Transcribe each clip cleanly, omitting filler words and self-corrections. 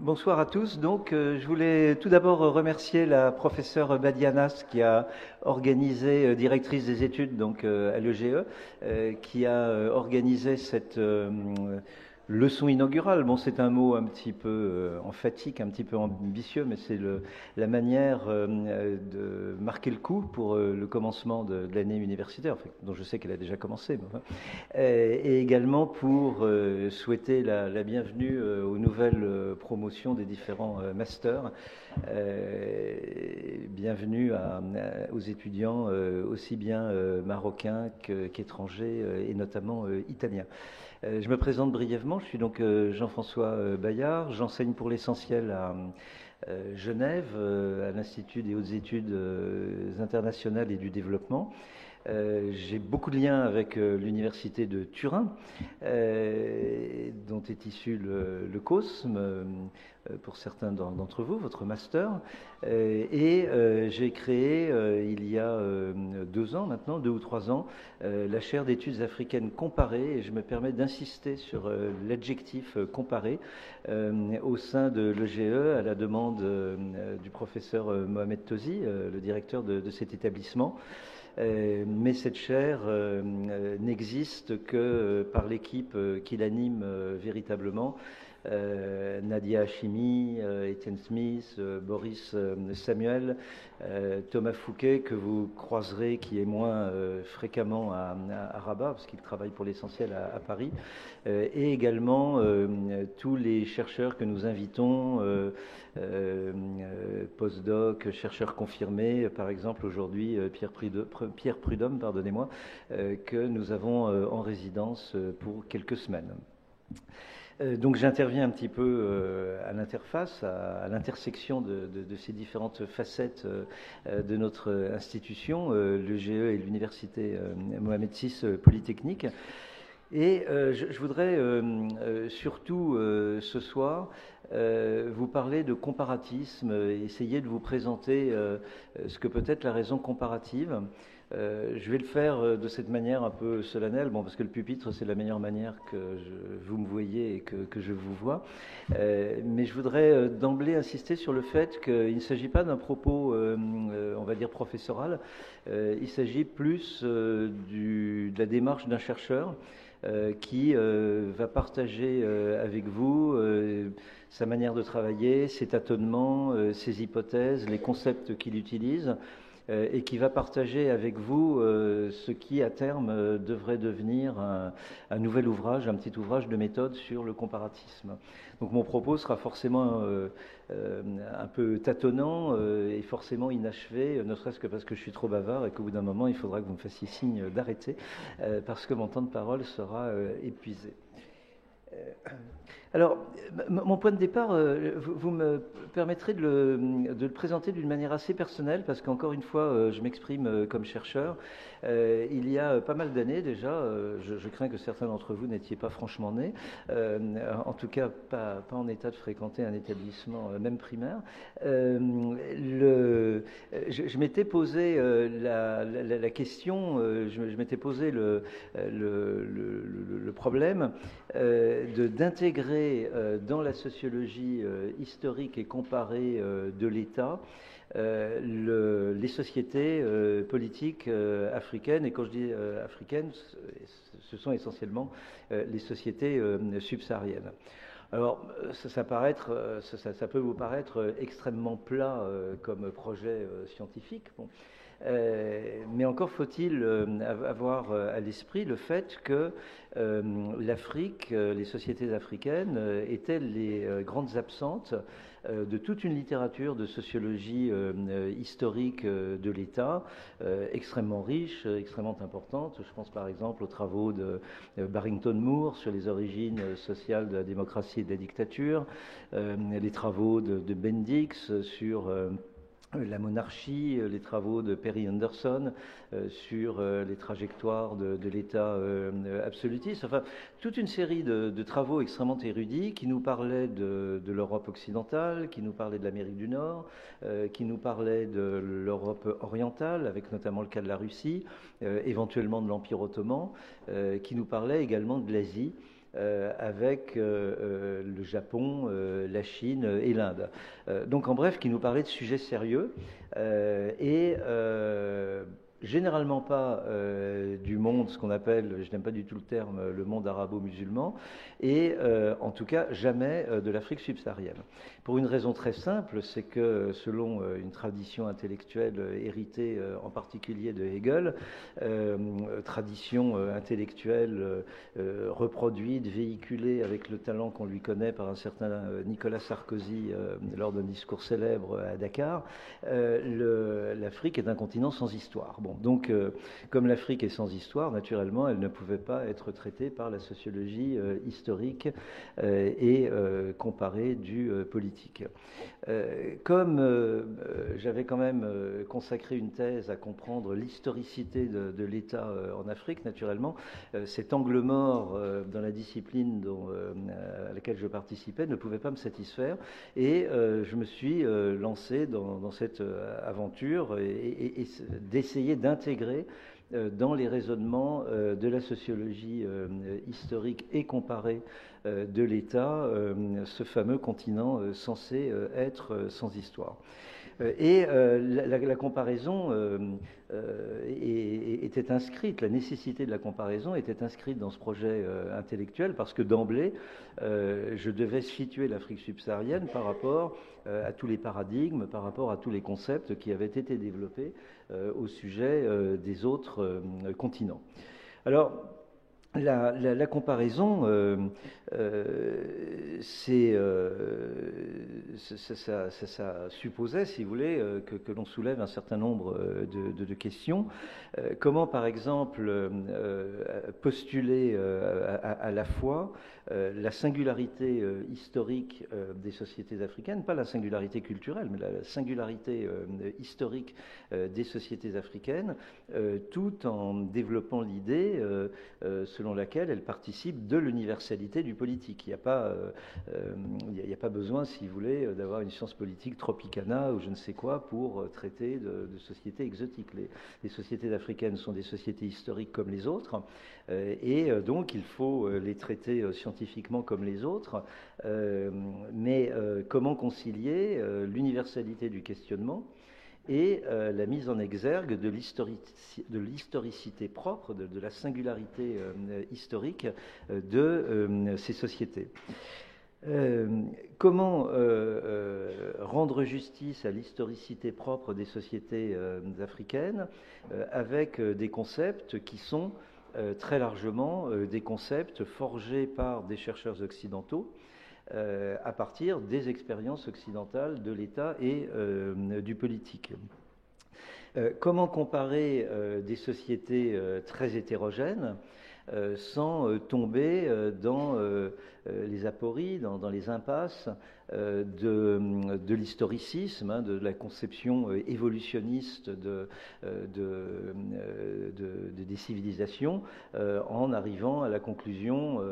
Bonsoir à tous. Donc, je voulais tout d'abord remercier la professeure Badianas qui a organisé, directrice des études donc à l'EGE, qui a organisé cette leçon inaugurale. Bon, c'est un mot un petit peu emphatique, un petit peu ambitieux, mais c'est la manière de marquer le coup pour le commencement de l'année universitaire, enfin, dont je sais qu'elle a déjà commencé. Mais enfin, et également pour souhaiter la bienvenue aux nouvelles promotions des différents masters. Bienvenue aux étudiants aussi bien marocains qu'étrangers et notamment italiens. Je me présente brièvement, je suis donc Jean-François Bayard, j'enseigne pour l'essentiel à Genève, à l'Institut des hautes études internationales et du développement. J'ai beaucoup de liens avec l'université de Turin, dont est issu le COSM, pour certains d'entre vous, votre master. J'ai créé, il y a 2 ans maintenant, 2 ou 3 ans, la chaire d'études africaines comparées, et je me permets d'insister sur l'adjectif comparé au sein de l'EGE, à la demande du professeur Mohamed Tozi, le directeur de cet établissement. Mais cette chaire n'existe que par l'équipe qui l'anime véritablement. Nadia Hachimi, Etienne Smith, Boris Samuel, Thomas Fouquet, que vous croiserez, qui est moins fréquemment à Rabat, parce qu'il travaille pour l'essentiel à Paris, et également tous les chercheurs que nous invitons, postdoc, chercheurs confirmés, par exemple aujourd'hui Pierre Prudhomme, pardonnez-moi, que nous avons en résidence pour quelques semaines. Donc j'interviens un petit peu à l'interface, à l'intersection de ces différentes facettes de notre institution, l'EGE et l'université Mohamed VI Polytechnique. Et je voudrais surtout ce soir vous parler de comparatisme, essayer de vous présenter ce que peut être la raison comparative. Je vais le faire de cette manière un peu solennelle, bon, parce que le pupitre, c'est la meilleure manière que vous me voyez et que je vous vois. Mais je voudrais d'emblée insister sur le fait qu'il ne s'agit pas d'un propos, on va dire, professoral. Il s'agit plus de la démarche d'un chercheur qui va partager avec vous sa manière de travailler, ses tâtonnements, ses hypothèses, les concepts qu'il utilise, et qui va partager avec vous ce qui, à terme, devrait devenir un nouvel ouvrage, un petit ouvrage de méthode sur le comparatisme. Donc mon propos sera forcément un peu tâtonnant et forcément inachevé, ne serait-ce que parce que je suis trop bavard et qu'au bout d'un moment, il faudra que vous me fassiez signe d'arrêter, parce que mon temps de parole sera épuisé. Alors, mon point de départ, vous me permettrez de le présenter d'une manière assez personnelle, parce qu'encore une fois, je m'exprime comme chercheur. Il y a pas mal d'années déjà, je crains que certains d'entre vous n'étiez pas franchement nés, en tout cas pas en état de fréquenter un établissement, même primaire. Je m'étais posé la question, je m'étais posé le problème d'intégrer dans la sociologie historique et comparée de l'État les sociétés politiques africaines. Et quand je dis africaines, ce sont essentiellement les sociétés subsahariennes. Alors, ça peut vous paraître extrêmement plat comme projet scientifique. Bon. Mais encore faut-il avoir à l'esprit le fait que l'Afrique, les sociétés africaines étaient les grandes absentes de toute une littérature de sociologie historique de l'État, extrêmement riche, extrêmement importante. Je pense par exemple aux travaux de Barrington Moore sur les origines sociales de la démocratie et de la dictature, les travaux de Bendix sur la monarchie, les travaux de Perry Anderson sur les trajectoires de l'État absolutiste, enfin toute une série de travaux extrêmement érudits qui nous parlaient de l'Europe occidentale, qui nous parlaient de l'Amérique du Nord, qui nous parlaient de l'Europe orientale, avec notamment le cas de la Russie, éventuellement de l'Empire ottoman, qui nous parlaient également de l'Asie. avec le Japon, la Chine et l'Inde. Donc en bref, qui nous parlait de sujets sérieux et généralement pas du monde, ce qu'on appelle, je n'aime pas du tout le terme, le monde arabo-musulman, et en tout cas jamais de l'Afrique subsaharienne. Pour une raison très simple, c'est que selon une tradition intellectuelle héritée en particulier de Hegel, tradition intellectuelle reproduite, véhiculée avec le talent qu'on lui connaît par un certain Nicolas Sarkozy lors d'un discours célèbre à Dakar, l'Afrique est un continent sans histoire. Bon, donc, comme l'Afrique est sans histoire, naturellement, elle ne pouvait pas être traitée par la sociologie historique et comparée du politique. Comme j'avais quand même consacré une thèse à comprendre l'historicité de l'État en Afrique, naturellement, cet angle mort dans la discipline à laquelle je participais ne pouvait pas me satisfaire, et je me suis lancé dans cette aventure et d'essayer d'intégrer dans les raisonnements de la sociologie historique et comparée de l'État ce fameux continent censé être sans histoire. Et la comparaison était inscrite, la nécessité de la comparaison était inscrite dans ce projet intellectuel parce que d'emblée, je devais situer l'Afrique subsaharienne par rapport à tous les paradigmes, par rapport à tous les concepts qui avaient été développés au sujet des autres continents. Alors, la comparaison, ça supposait, si vous voulez, que l'on soulève un certain nombre de questions. Comment, par exemple, postuler à la fois la singularité historique des sociétés africaines, pas la singularité culturelle, mais la singularité historique des sociétés africaines, tout en développant l'idée selon laquelle elles participent de l'universalité du politique. Il n'y a pas besoin, si vous voulez, d'avoir une science politique tropicana ou je ne sais quoi pour traiter de sociétés exotiques. Les sociétés africaines sont des sociétés historiques comme les autres, et donc il faut les traiter scientifiquement comme les autres, mais comment concilier l'universalité du questionnement et la mise en exergue de l'historicité propre, de la singularité historique de ces sociétés. Comment rendre justice à l'historicité propre des sociétés africaines avec des concepts qui sont très largement des concepts forgés par des chercheurs occidentaux à partir des expériences occidentales de l'État et du politique. Comment comparer des sociétés très hétérogènes sans tomber dans les apories, dans les impasses de l'historicisme, de la conception évolutionniste des civilisations, en arrivant à la conclusion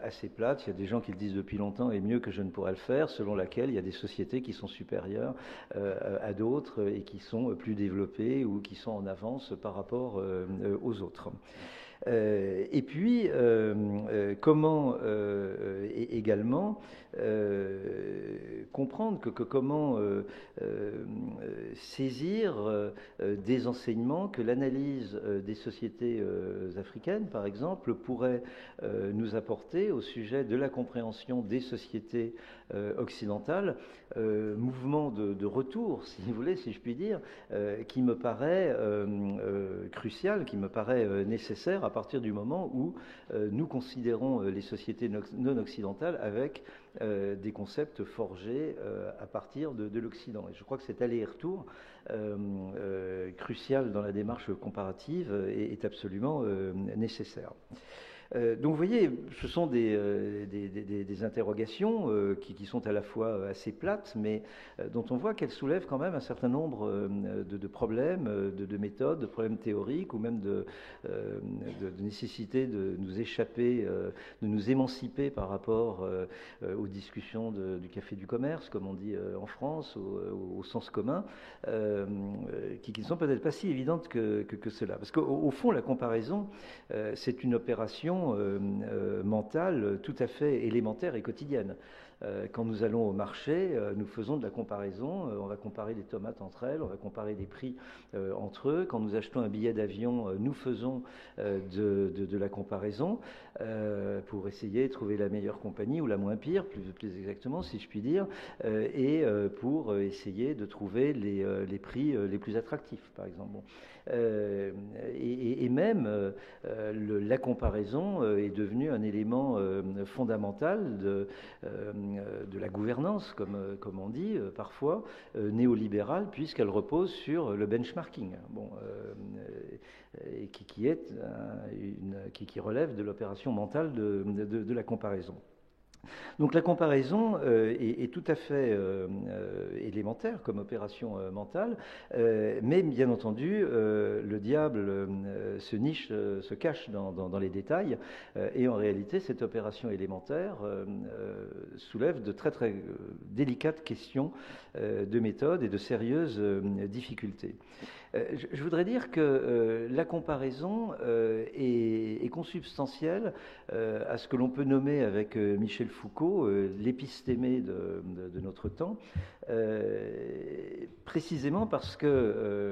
assez plate, il y a des gens qui le disent depuis longtemps et mieux que je ne pourrais le faire, selon laquelle il y a des sociétés qui sont supérieures à d'autres et qui sont plus développées ou qui sont en avance par rapport aux autres. Et puis, comment également comprendre comment saisir des enseignements que l'analyse des sociétés africaines, par exemple, pourrait nous apporter au sujet de la compréhension des sociétés occidentales, mouvement de retour, si vous voulez, si je puis dire, qui me paraît crucial, qui me paraît nécessaire à partir du moment où nous considérons les sociétés non occidentales avec des concepts forgés à partir de l'Occident. Et je crois que cet aller-retour crucial dans la démarche comparative est absolument nécessaire. Donc vous voyez, ce sont des interrogations qui sont à la fois assez plates, mais dont on voit qu'elles soulèvent quand même un certain nombre de problèmes, de méthodes, de problèmes théoriques, ou même de nécessité de nous échapper, de nous émanciper par rapport aux discussions du café du commerce, comme on dit en France, au sens commun, qui ne sont peut-être pas si évidentes que cela. Parce qu'au fond, la comparaison, c'est une opération notions mentales tout à fait élémentaires et quotidiennes. Quand nous allons au marché, nous faisons de la comparaison, on va comparer les tomates entre elles, on va comparer les prix entre eux. Quand nous achetons un billet d'avion, nous faisons de la comparaison pour essayer de trouver la meilleure compagnie ou la moins pire, plus exactement si je puis dire, et pour essayer de trouver les prix les plus attractifs, par exemple. Bon. Et même la comparaison est devenue un élément fondamental de la gouvernance, comme on dit parfois, néolibérale, puisqu'elle repose sur le benchmarking, bon, et qui relève de l'opération mentale de la comparaison. Donc la comparaison est tout à fait élémentaire comme opération mentale, mais bien entendu, le diable se cache dans les détails, et en réalité, cette opération élémentaire soulève de très très délicates questions de méthode et de sérieuses difficultés. Je voudrais dire que la comparaison est consubstantielle à ce que l'on peut nommer avec Michel Foucault l'épistémé de notre temps, précisément parce que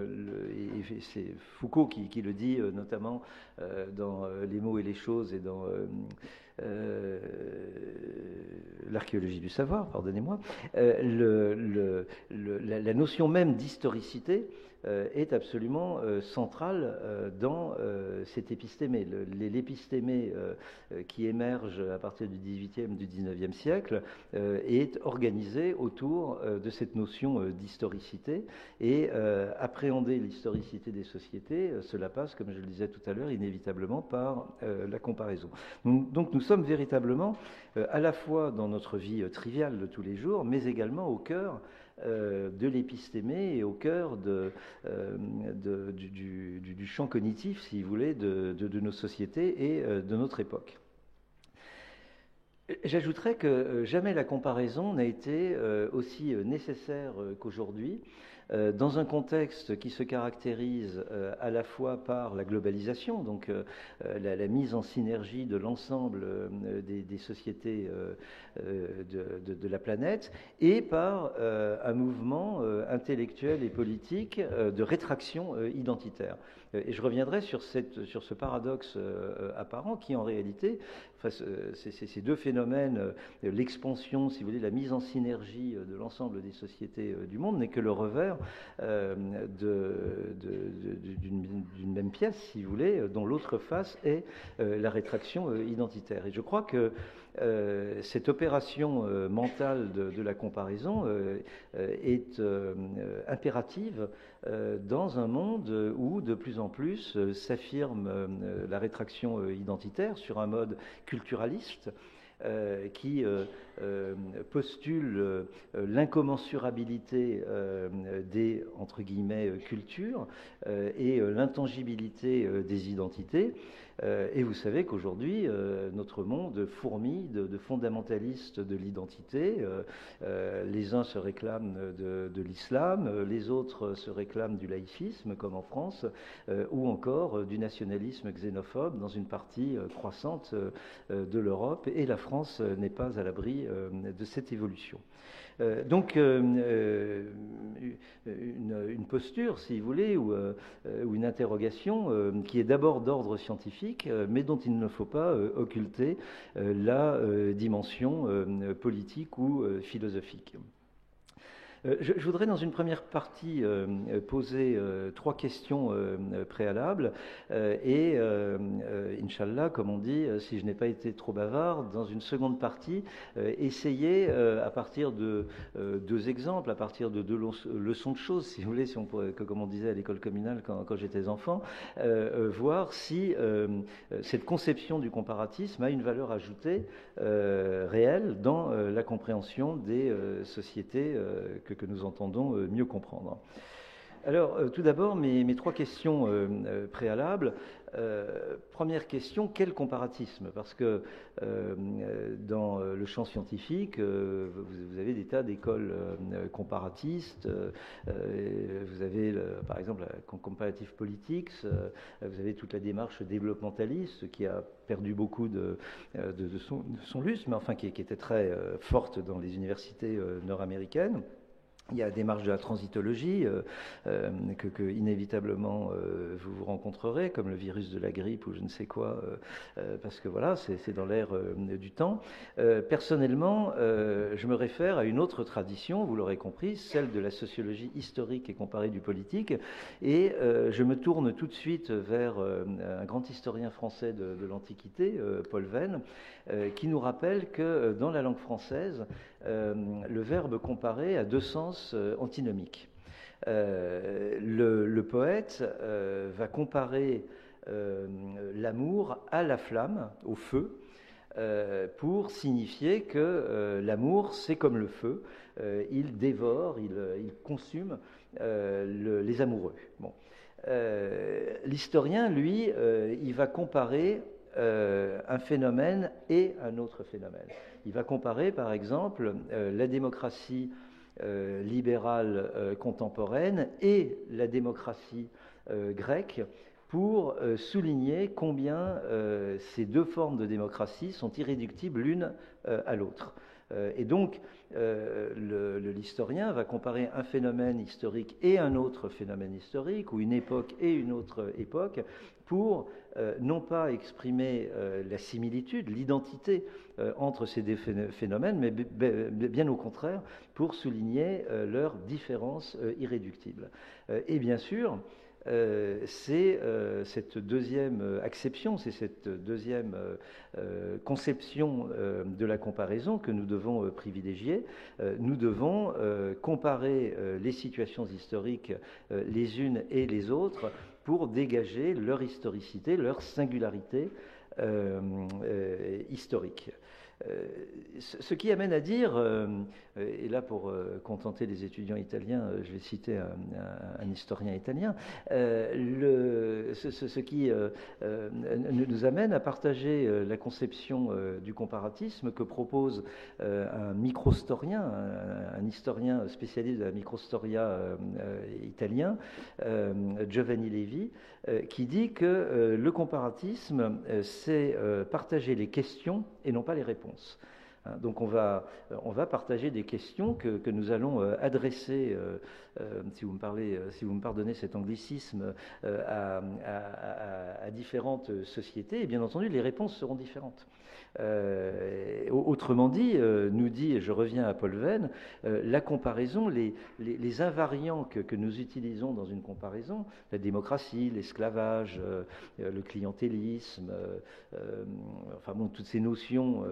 c'est Foucault qui le dit notamment dans Les mots et les choses et dans l'archéologie du savoir, pardonnez-moi, la notion même d'historicité est absolument centrale dans cet épistémé. L'épistémé qui émerge à partir du XVIIIe, du XIXe siècle est organisé autour de cette notion d'historicité, et appréhender l'historicité des sociétés, cela passe, comme je le disais tout à l'heure, inévitablement par la comparaison. Donc nous sommes véritablement à la fois dans notre vie triviale de tous les jours, mais également au cœur de l'épistémé et au cœur du champ cognitif, si vous voulez, de nos sociétés et de notre époque. J'ajouterais que jamais la comparaison n'a été aussi nécessaire qu'aujourd'hui, dans un contexte qui se caractérise à la fois par la globalisation, donc la mise en synergie de l'ensemble des sociétés de la planète, et par un mouvement intellectuel et politique de rétraction identitaire. Et je reviendrai sur ce paradoxe apparent qui, en réalité, ces deux phénomènes, l'expansion, si vous voulez, la mise en synergie de l'ensemble des sociétés du monde, n'est que le revers d'une même pièce, si vous voulez, dont l'autre face est la rétraction identitaire. Et je crois que cette opération mentale de la comparaison est impérative dans un monde où de plus en plus s'affirme la rétraction identitaire sur un mode culturaliste qui postule l'incommensurabilité des, entre guillemets, cultures et l'intangibilité des identités. Et vous savez qu'aujourd'hui, notre monde fourmille de fondamentalistes de l'identité. Les uns se réclament de l'islam, les autres se réclament du laïcisme, comme en France, ou encore du nationalisme xénophobe dans une partie croissante de l'Europe. Et la France n'est pas à l'abri de cette évolution. Donc une posture, si vous voulez, ou une interrogation qui est d'abord d'ordre scientifique, mais dont il ne faut pas occulter la dimension politique ou philosophique. Je voudrais dans une première partie poser trois questions préalables et Inch'Allah, comme on dit, si je n'ai pas été trop bavard, dans une seconde partie, essayer à partir de deux exemples, à partir de deux leçons de choses, si vous voulez, si on pourrait, comme on disait à l'école communale quand j'étais enfant, voir si cette conception du comparatisme a une valeur ajoutée réelle dans la compréhension des sociétés que nous entendons mieux comprendre. Alors, tout d'abord, mes trois questions préalables. Première question, quel comparatisme? Parce que dans le champ scientifique, vous avez des tas d'écoles comparatistes. Vous avez, par exemple, la comparative politics. Vous avez toute la démarche développementaliste qui a perdu beaucoup de son lustre, mais enfin qui était très forte dans les universités nord-américaines. Il y a la démarche de la transitologie que inévitablement vous rencontrerez, comme le virus de la grippe ou je ne sais quoi, parce que voilà, c'est dans l'air du temps. Personnellement, je me réfère à une autre tradition, vous l'aurez compris, celle de la sociologie historique et comparée du politique, et je me tourne tout de suite vers un grand historien français de l'Antiquité, Paul Venn, qui nous rappelle que dans la langue française, le verbe comparer a deux sens antinomiques. Le poète va comparer l'amour à la flamme, au feu, pour signifier que l'amour, c'est comme le feu, il dévore, il consume les amoureux. Bon. L'historien, lui, il va comparer un phénomène et un autre phénomène. Il va comparer, par exemple, la démocratie libérale contemporaine et la démocratie grecque pour souligner combien ces deux formes de démocratie sont irréductibles l'une à l'autre. Et donc, l'historien va comparer un phénomène historique et un autre phénomène historique, ou une époque et une autre époque, pour non pas exprimer la similitude, l'identité entre ces deux phénomènes, mais bien au contraire, pour souligner leur différence irréductible. Et bien sûr, c'est cette deuxième acception, c'est cette deuxième conception de la comparaison que nous devons privilégier. Nous devons comparer les situations historiques les unes et les autres pour dégager leur historicité, leur singularité historique. Ce qui amène à dire, et là pour contenter les étudiants italiens, je vais citer un historien italien, ce qui nous amène à partager la conception du comparatisme que propose un microstorien, un historien spécialiste de la microstoria italien, Giovanni Levi, qui dit que le comparatisme, c'est partager les questions et non pas les réponses. Donc on va partager des questions que nous allons adresser, si vous me pardonnez cet anglicisme, à différentes sociétés, et bien entendu les réponses seront différentes. Autrement dit, nous dit, et je reviens à Paul Venn, la comparaison, les invariants que nous utilisons dans une comparaison, la démocratie, l'esclavage, le clientélisme, enfin bon, toutes ces notions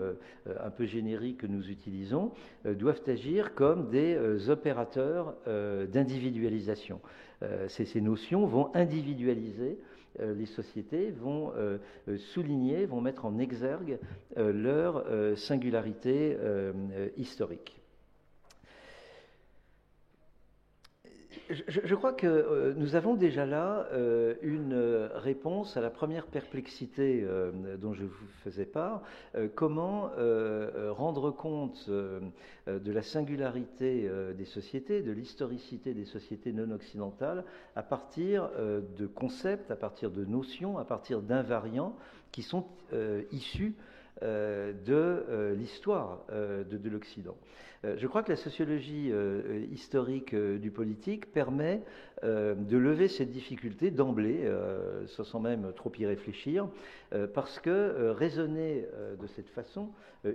un peu génériques que nous utilisons, doivent agir comme des opérateurs d'individualisation. Ces notions vont individualiser les sociétés, vont souligner, vont mettre en exergue leur singularité historique. Je crois que nous avons déjà là une réponse à la première perplexité dont je vous faisais part. Comment rendre compte de la singularité des sociétés, de l'historicité des sociétés non occidentales à partir de concepts, à partir de notions, à partir d'invariants qui sont issus de l'histoire de l'Occident. Je crois que la sociologie historique du politique permet de lever cette difficulté d'emblée, sans même trop y réfléchir, parce que raisonner de cette façon,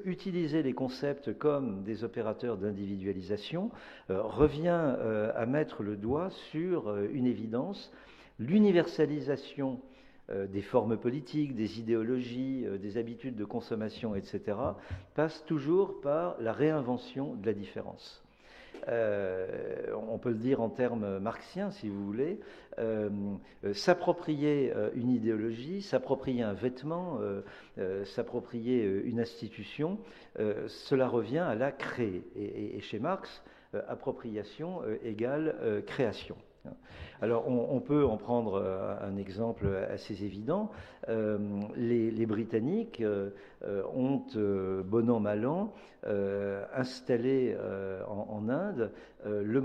utiliser les concepts comme des opérateurs d'individualisation, revient à mettre le doigt sur une évidence, l'universalisation des formes politiques, des idéologies, des habitudes de consommation, etc., passe toujours par la réinvention de la différence. On peut le dire en termes marxiens, si vous voulez, s'approprier une idéologie, s'approprier un vêtement, s'approprier une institution, cela revient à la créer. Et chez Marx, appropriation égale création. Alors, on peut en prendre un exemple assez évident. Les Britanniques ont, bon an, mal an, installé en Inde leur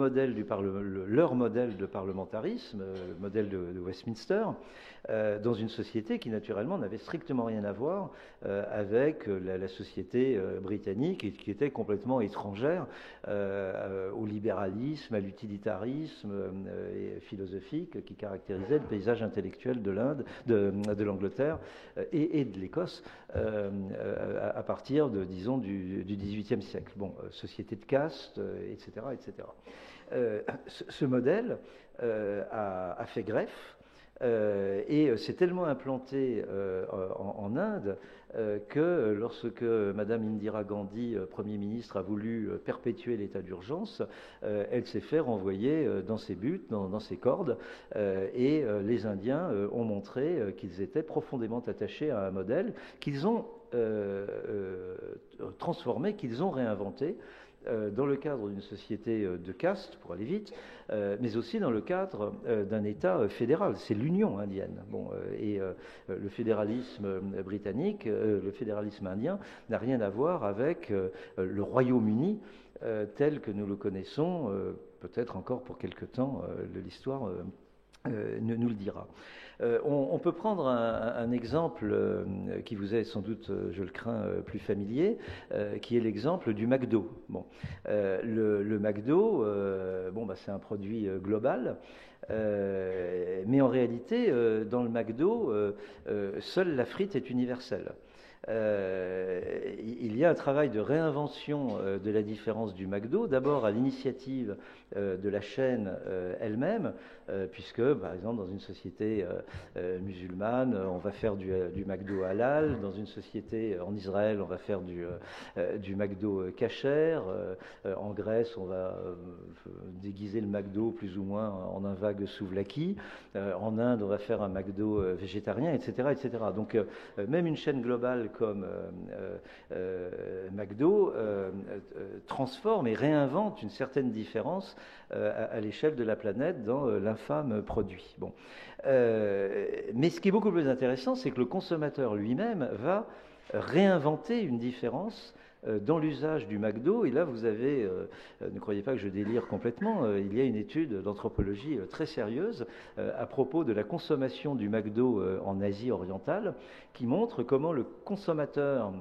modèle de parlementarisme, le modèle de Westminster, dans une société qui naturellement n'avait strictement rien à voir avec la société britannique et qui était complètement étrangère au libéralisme, à l'utilitarisme philosophique qui caractérisait le paysage intellectuel de l'Inde, de l'Angleterre et de l'Écosse à partir disons, du XVIIIe siècle. Bon, société de caste, etc., etc. Ce modèle a fait greffe. Et c'est tellement implanté en Inde que lorsque Madame Indira Gandhi, Premier ministre, a voulu perpétuer l'état d'urgence, elle s'est fait renvoyer dans ses buts, dans ses cordes, et les Indiens ont montré qu'ils étaient profondément attachés à un modèle qu'ils ont transformé, qu'ils ont réinventé, dans le cadre d'une société de caste, pour aller vite, mais aussi dans le cadre d'un État fédéral. C'est l'Union indienne. Bon, et le fédéralisme britannique, le fédéralisme indien n'a rien à voir avec le Royaume-Uni tel que nous le connaissons, peut-être encore pour quelque temps, l'histoire nous le dira. On peut prendre un exemple qui vous est sans doute, je le crains, plus familier, qui est l'exemple du McDo. Bon, le McDo, c'est un produit global, mais en réalité, dans le McDo, seule la frite est universelle. Il y a un travail de réinvention de la différence du McDo, d'abord à l'initiative de la chaîne elle-même, puisque, par exemple, dans une société musulmane, on va faire du McDo halal, dans une société en Israël, on va faire du McDo kasher, en Grèce, on va déguiser le McDo plus ou moins en un vague souvlaki, en Inde, on va faire un McDo végétarien, etc., etc. Donc, même une chaîne globale comme McDo transforme et réinvente une certaine différence à l'échelle de la planète dans l'infâme produit. Bon. Mais ce qui est beaucoup plus intéressant, c'est que le consommateur lui-même va réinventer une différence dans l'usage du McDo. Et là, vous avez, ne croyez pas que je délire complètement, il y a une étude d'anthropologie très sérieuse à propos de la consommation du McDo en Asie orientale, qui montre comment le consommateur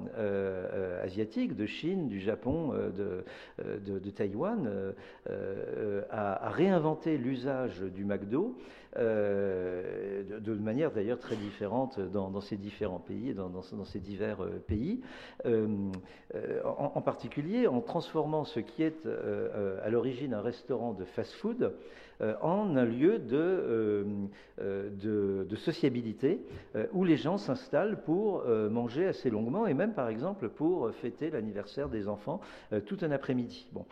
asiatique de Chine, du Japon, de Taïwan a réinventé l'usage du McDo de manière d'ailleurs très différente dans ces différents pays, dans ces divers pays. En particulier en transformant ce qui est à l'origine un restaurant de fast-food en un lieu de sociabilité où les gens s'installent pour manger assez longuement et même par exemple pour fêter l'anniversaire des enfants tout un après-midi. Bon.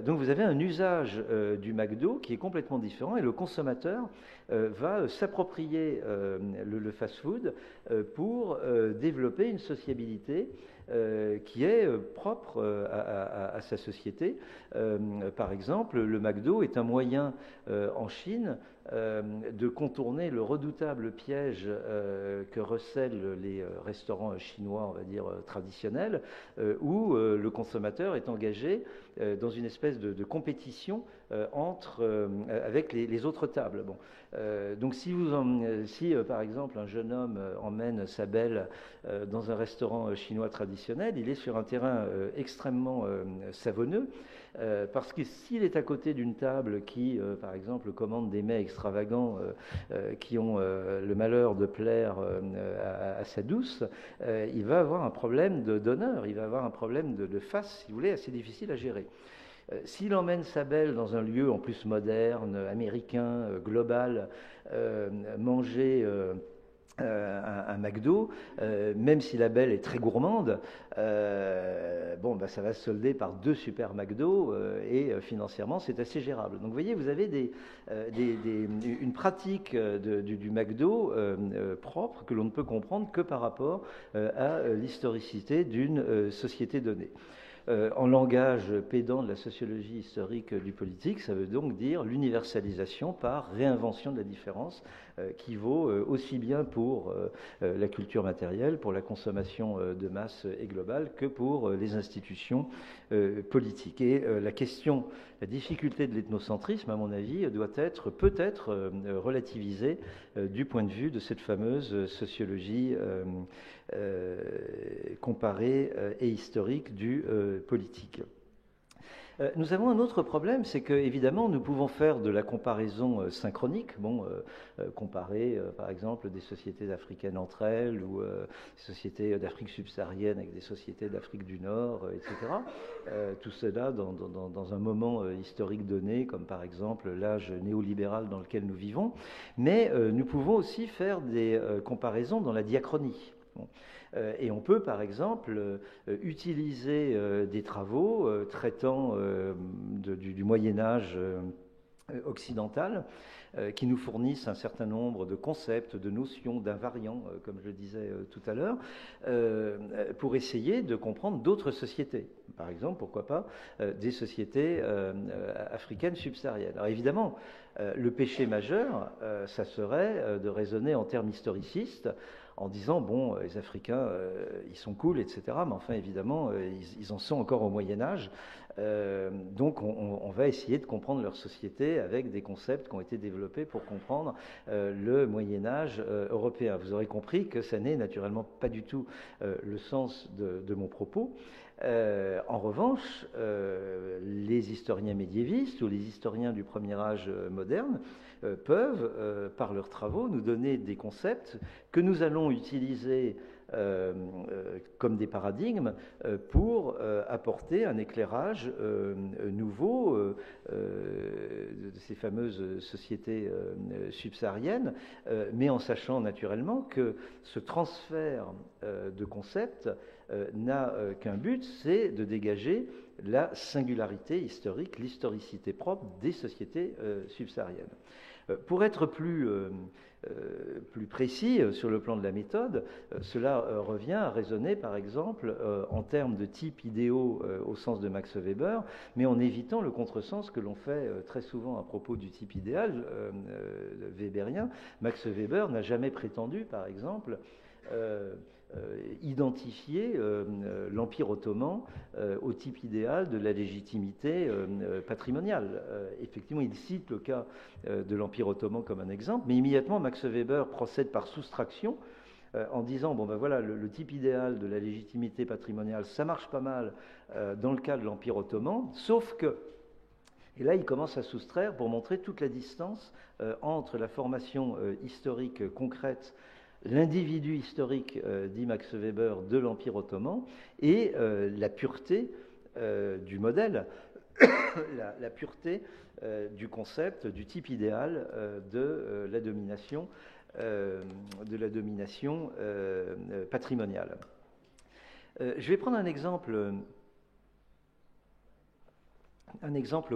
Donc vous avez un usage du McDo qui est complètement différent et le consommateur va s'approprier le fast-food pour développer une sociabilité qui est propre à sa société. Par exemple, le McDo est un moyen en Chine de contourner le redoutable piège que recèlent les restaurants chinois, on va dire, traditionnels, où le consommateur est engagé dans une espèce de compétition avec les autres tables. Bon. Donc si par exemple un jeune homme emmène sa belle dans un restaurant chinois traditionnel, il est sur un terrain extrêmement savonneux, parce que s'il est à côté d'une table qui, par exemple, commande des mets extravagants qui ont le malheur de plaire à sa douce, il va avoir un problème d'honneur, il va avoir un problème de face, si vous voulez, assez difficile à gérer. S'il emmène sa belle dans un lieu en plus moderne, américain, global, manger un McDo, même si la belle est très gourmande, ça va se solder par 2 super McDo et financièrement c'est assez gérable. Donc vous voyez, vous avez une pratique du McDo propre que l'on ne peut comprendre que par rapport à l'historicité d'une société donnée. En langage pédant de la sociologie historique du politique, ça veut donc dire l'universalisation par réinvention de la différence, qui vaut aussi bien pour la culture matérielle, pour la consommation de masse et globale, que pour les institutions politiques. Et la difficulté de l'ethnocentrisme, à mon avis, doit être peut-être relativisée du point de vue de cette fameuse sociologie comparée et historique du politique. Nous avons un autre problème, c'est que évidemment nous pouvons faire de la comparaison synchronique, comparer par exemple des sociétés africaines entre elles ou des sociétés d'Afrique subsaharienne avec des sociétés d'Afrique du Nord, etc. Tout cela dans un moment historique donné, comme par exemple l'âge néolibéral dans lequel nous vivons, mais nous pouvons aussi faire des comparaisons dans la diachronie. Et on peut, par exemple, utiliser des travaux traitant du Moyen-Âge occidental qui nous fournissent un certain nombre de concepts, de notions, d'invariants, comme je le disais tout à l'heure, pour essayer de comprendre d'autres sociétés. Par exemple, pourquoi pas des sociétés africaines subsahariennes. Alors évidemment, le péché majeur, ça serait de raisonner en termes historicistes, en disant, bon, les Africains, ils sont cool, etc., mais enfin, évidemment, ils en sont encore au Moyen-Âge, donc on va essayer de comprendre leur société avec des concepts qui ont été développés pour comprendre le Moyen-Âge européen. Vous aurez compris que ça n'est naturellement pas du tout le sens de mon propos. En revanche, les historiens médiévistes ou les historiens du premier âge moderne peuvent, par leurs travaux, nous donner des concepts que nous allons utiliser comme des paradigmes pour apporter un éclairage nouveau de ces fameuses sociétés subsahariennes, mais en sachant naturellement que ce transfert de concepts n'a qu'un but, c'est de dégager la singularité historique, l'historicité propre des sociétés subsahariennes. Pour être plus précis sur le plan de la méthode, cela revient à raisonner par exemple en termes de types idéaux au sens de Max Weber, mais en évitant le contresens que l'on fait très souvent à propos du type idéal weberien. Max Weber n'a jamais prétendu par exemple identifier l'Empire ottoman au type idéal de la légitimité patrimoniale. Effectivement, il cite le cas de l'Empire ottoman comme un exemple, mais immédiatement Max Weber procède par soustraction en disant, bon ben voilà, le type idéal de la légitimité patrimoniale, ça marche pas mal dans le cas de l'Empire ottoman, sauf que, et là il commence à soustraire pour montrer toute la distance entre la formation historique concrète, l'individu historique, dit Max Weber, de l'Empire ottoman, et la pureté du modèle, la pureté du concept, du type idéal de la domination patrimoniale. Je vais prendre un exemple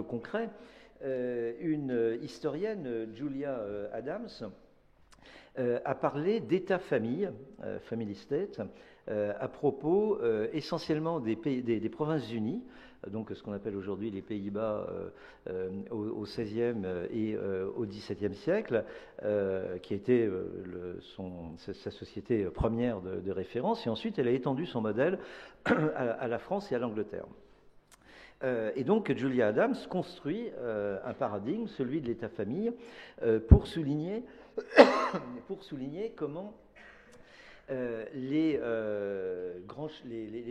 concret. Une historienne, Julia Adams, a parlé d'État-famille, family state, à propos essentiellement des Provinces-Unies, donc ce qu'on appelle aujourd'hui les Pays-Bas au XVIe et au XVIIe siècle, qui a été sa société première de référence, et ensuite elle a étendu son modèle à la France et à l'Angleterre. Et donc Julia Adams construit un paradigme, celui de l'État-famille, pour souligner comment les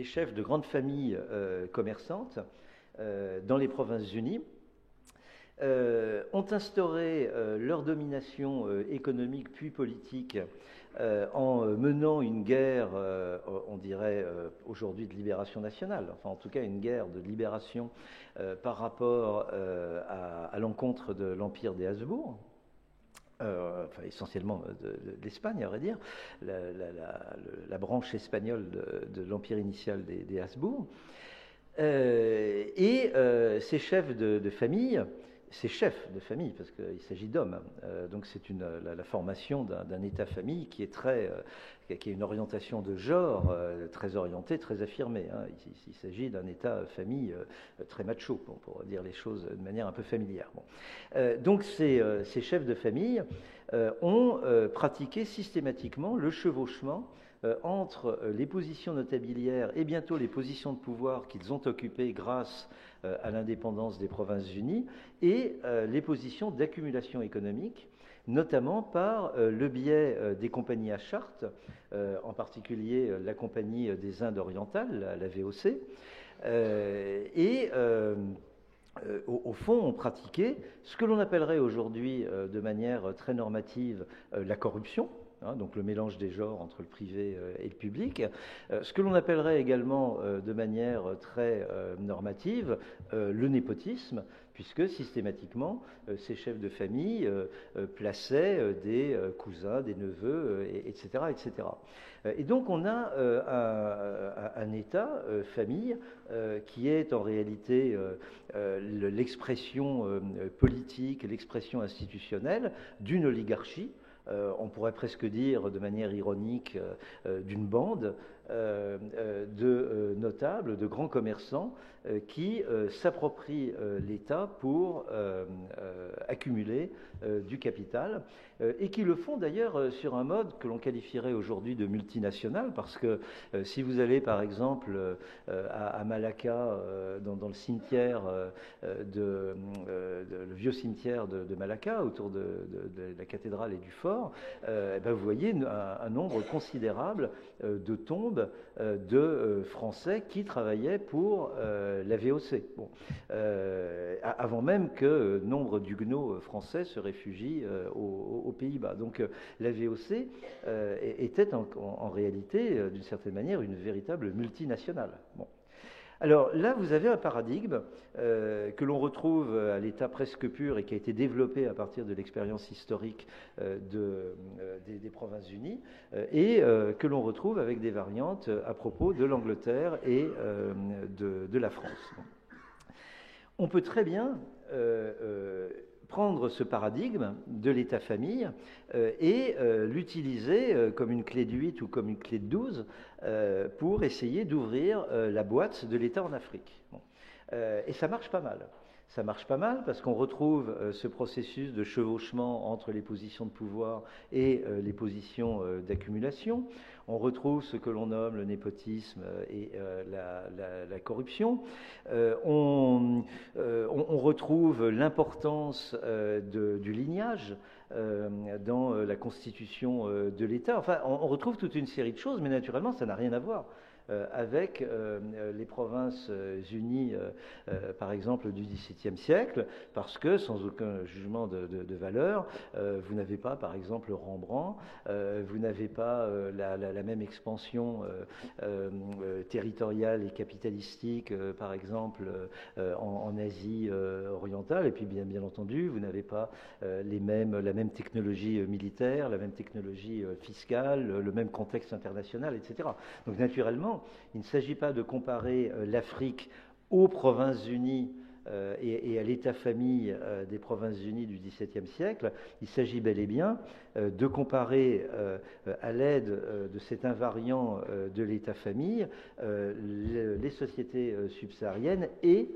chefs de grandes familles commerçantes dans les Provinces-Unies ont instauré leur domination économique puis politique en menant une guerre, on dirait aujourd'hui de libération nationale, enfin en tout cas une guerre de libération par rapport à l'encontre de l'Empire des Habsbourg. Enfin, essentiellement de l'Espagne, à vrai dire, la branche espagnole de l'empire initial des Habsbourg. Et ces chefs de famille ces chefs de famille, parce qu'il s'agit d'hommes. Donc c'est la formation d'un État-famille qui est qui a une orientation de genre très orientée, très affirmée. Hein. Il s'agit d'un État-famille très macho, pour dire les choses de manière un peu familière. Bon. Donc ces chefs de famille ont pratiqué systématiquement le chevauchement entre les positions notabiliaires et bientôt les positions de pouvoir qu'ils ont occupées grâce à l'indépendance des Provinces-Unies et les positions d'accumulation économique, notamment par le biais des compagnies à charte, en particulier la Compagnie des Indes orientales, la VOC, au fond, on pratiquait ce que l'on appellerait aujourd'hui de manière très normative la corruption, hein, donc le mélange des genres entre le privé et le public, ce que l'on appellerait également de manière très normative le népotisme, puisque systématiquement ces chefs de famille plaçaient des cousins, des neveux, etc., etc. Et donc on a un État, famille, qui est en réalité l'expression politique, l'expression institutionnelle d'une oligarchie, on pourrait presque dire de manière ironique d'une bande de notables, de grands commerçants qui s'approprient l'État pour accumuler du capital et qui le font d'ailleurs sur un mode que l'on qualifierait aujourd'hui de multinational, parce que si vous allez par exemple à Malacca, dans le cimetière, le vieux cimetière de Malacca, autour de la cathédrale et du fort, vous voyez un nombre considérable de tombes de Français qui travaillaient pour la VOC. Bon. Avant même que nombre d'huguenots français se réfugient aux Pays-Bas. Donc la VOC était en réalité, d'une certaine manière, une véritable multinationale. Bon. Alors là, vous avez un paradigme que l'on retrouve à l'état presque pur et qui a été développé à partir de l'expérience historique des Provinces-Unies et que l'on retrouve avec des variantes à propos de l'Angleterre et de la France. On peut très bien prendre ce paradigme de l'État-famille et l'utiliser comme une clé de 8 ou comme une clé de 12 pour essayer d'ouvrir la boîte de l'État en Afrique. Bon. Et ça marche pas mal. Ça marche pas mal parce qu'on retrouve ce processus de chevauchement entre les positions de pouvoir et les positions d'accumulation. On retrouve ce que l'on nomme le népotisme et la corruption. On retrouve l'importance du lignage dans la constitution de l'État. Enfin, on retrouve toute une série de choses, mais naturellement, ça n'a rien à voir avec les Provinces-Unies, par exemple, du XVIIe siècle, parce que, sans aucun jugement de valeur, vous n'avez pas, par exemple, Rembrandt, vous n'avez pas la même expansion territoriale et capitalistique, par exemple, en Asie orientale, et puis bien entendu, vous n'avez pas la même technologie militaire, la même technologie fiscale, le même contexte international, etc. Donc, naturellement, il ne s'agit pas de comparer l'Afrique aux Provinces-Unies et à l'État-famille des Provinces-Unies du XVIIe siècle. Il s'agit bel et bien de comparer à l'aide de cet invariant de l'État-famille les sociétés subsahariennes et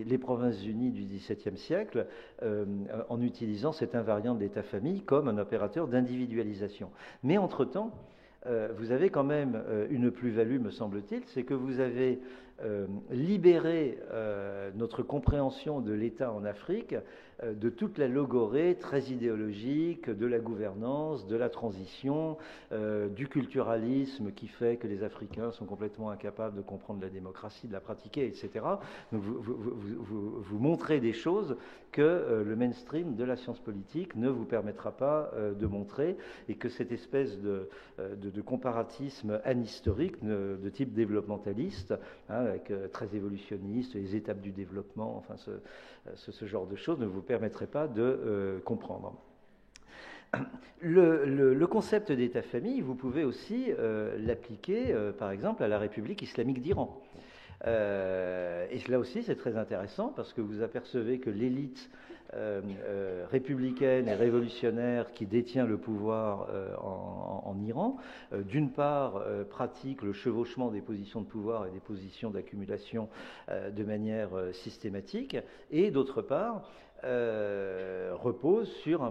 les Provinces-Unies du XVIIe siècle en utilisant cet invariant de l'État-famille comme un opérateur d'individualisation. Mais entre-temps, vous avez quand même une plus-value, me semble-t-il, c'est que vous avez libéré notre compréhension de l'État en Afrique de toute la logorée très idéologique de la gouvernance, de la transition, du culturalisme qui fait que les Africains sont complètement incapables de comprendre la démocratie, de la pratiquer, etc. Donc vous montrez des choses que le mainstream de la science politique ne vous permettra pas de montrer, et que cette espèce de comparatisme anhistorique de type développementaliste, hein, avec très évolutionniste, les étapes du développement, enfin ce genre de choses ne vous permettrait pas de comprendre. Le concept d'État-famille, vous pouvez aussi l'appliquer, par exemple, à la République islamique d'Iran. Et là aussi, c'est très intéressant parce que vous apercevez que l'élite républicaine et révolutionnaire qui détient le pouvoir en Iran, d'une part, pratique le chevauchement des positions de pouvoir et des positions d'accumulation de manière systématique, et d'autre part, repose sur un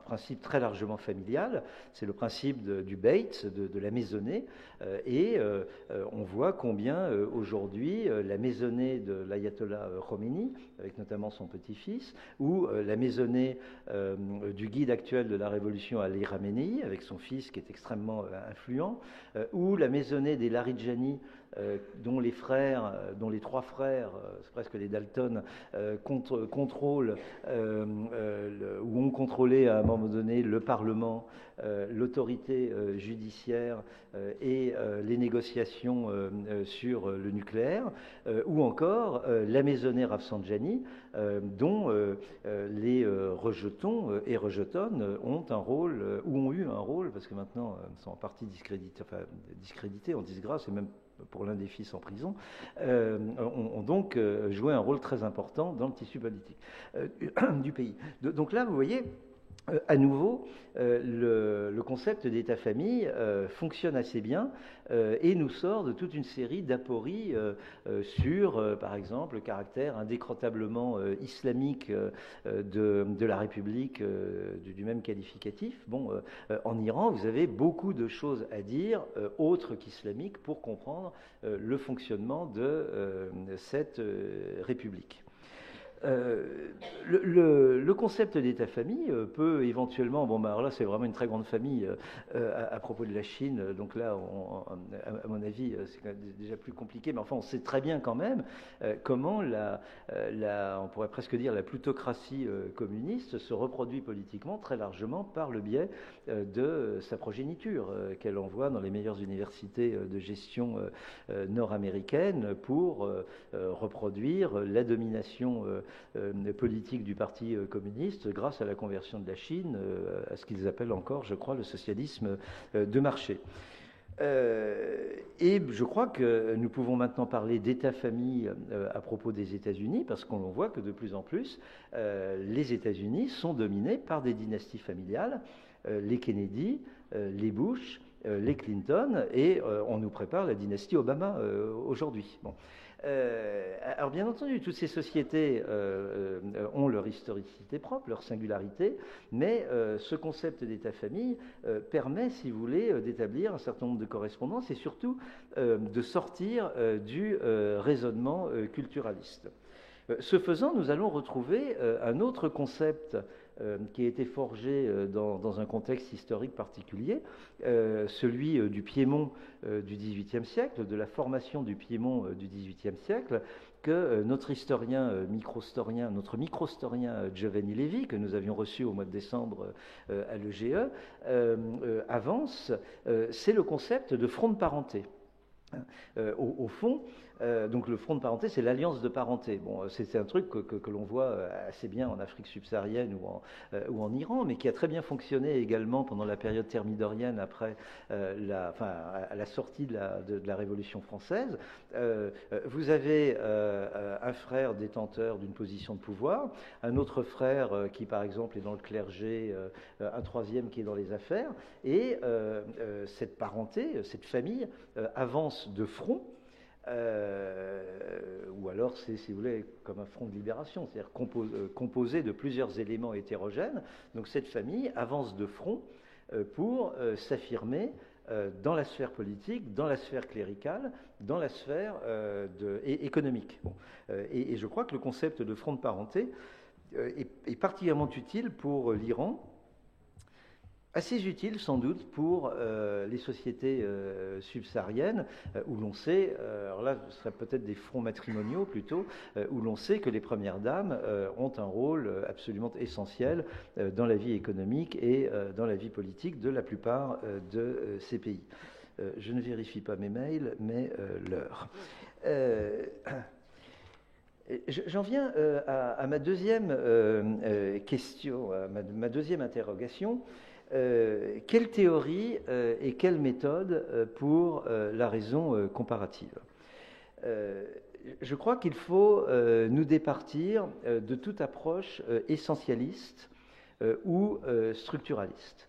principe très largement familial, c'est le principe du Beit, de la maisonnée, et on voit combien aujourd'hui la maisonnée de l'ayatollah Khomeini, avec notamment son petit-fils, ou la maisonnée du guide actuel de la révolution Ali Khamenei, avec son fils qui est extrêmement influent, ou la maisonnée des Laridjani, dont les trois frères, c'est presque les Dalton, contrôlent ou ont contrôlé à un moment donné le Parlement, l'autorité judiciaire et les négociations sur le nucléaire, ou encore la maisonnée Rafsanjani, dont les rejetons et rejetonnes ont un rôle, ou ont eu un rôle, parce que maintenant ils sont en partie discrédités, en disgrâce, et même pour l'un des fils en prison, ont donc joué un rôle très important dans le tissu politique du pays. Donc là, vous voyez, à nouveau, le concept d'État-famille fonctionne assez bien et nous sort de toute une série d'apories sur, par exemple, le caractère indécrotablement islamique de la République, du même qualificatif. Bon, en Iran, vous avez beaucoup de choses à dire, autres qu'islamiques, pour comprendre le fonctionnement de cette République. Le concept d'État-famille peut éventuellement, bon, alors là c'est vraiment une très grande famille à propos de la Chine, donc là à mon avis c'est déjà plus compliqué, mais enfin on sait très bien quand même comment on pourrait presque dire la plutocratie communiste se reproduit politiquement très largement par le biais de sa progéniture qu'elle envoie dans les meilleures universités de gestion nord-américaines pour reproduire la domination politique du Parti communiste grâce à la conversion de la Chine à ce qu'ils appellent encore, je crois, le socialisme de marché. Et je crois que nous pouvons maintenant parler d'État-famille à propos des États-Unis, parce qu'on voit que de plus en plus, les États-Unis sont dominés par des dynasties familiales, les Kennedy, les Bush, les Clinton, et on nous prépare la dynastie Obama aujourd'hui. Bon. Alors bien entendu, toutes ces sociétés ont leur historicité propre, leur singularité, mais ce concept d'État-famille permet, si vous voulez, d'établir un certain nombre de correspondances et surtout de sortir du raisonnement culturaliste. Ce faisant, nous allons retrouver un autre concept qui a été forgé dans un contexte historique particulier, celui du Piémont du XVIIIe siècle, de la formation du Piémont du XVIIIe siècle, que notre microstorien Giovanni Levi, que nous avions reçu au mois de décembre à l'EGE, avance. C'est le concept de front de parenté. Au fond, donc le front de parenté, c'est l'alliance de parenté. Bon, c'est un truc que l'on voit assez bien en Afrique subsaharienne ou en Iran, mais qui a très bien fonctionné également pendant la période thermidorienne après à la sortie de la Révolution française. Vous avez un frère détenteur d'une position de pouvoir, un autre frère qui, par exemple, est dans le clergé, un troisième qui est dans les affaires, et cette parenté, cette famille avance de front. Ou alors c'est, si vous voulez, comme un front de libération, c'est-à-dire composé de plusieurs éléments hétérogènes. Donc cette famille avance de front pour s'affirmer dans la sphère politique, dans la sphère cléricale, dans la sphère économique. Bon. Et je crois que le concept de front de parenté est particulièrement utile pour l'Iran, assez utile sans doute pour les sociétés subsahariennes où l'on sait, alors là ce serait peut-être des fronts matrimoniaux plutôt, où l'on sait que les premières dames ont un rôle absolument essentiel dans la vie économique et dans la vie politique de la plupart de ces pays. Je ne vérifie pas mes mails, mais l'heure. J'en viens à ma deuxième question, à ma deuxième interrogation. Quelle théorie et quelle méthode pour la raison comparative? Je crois qu'il faut nous départir de toute approche essentialiste ou structuraliste.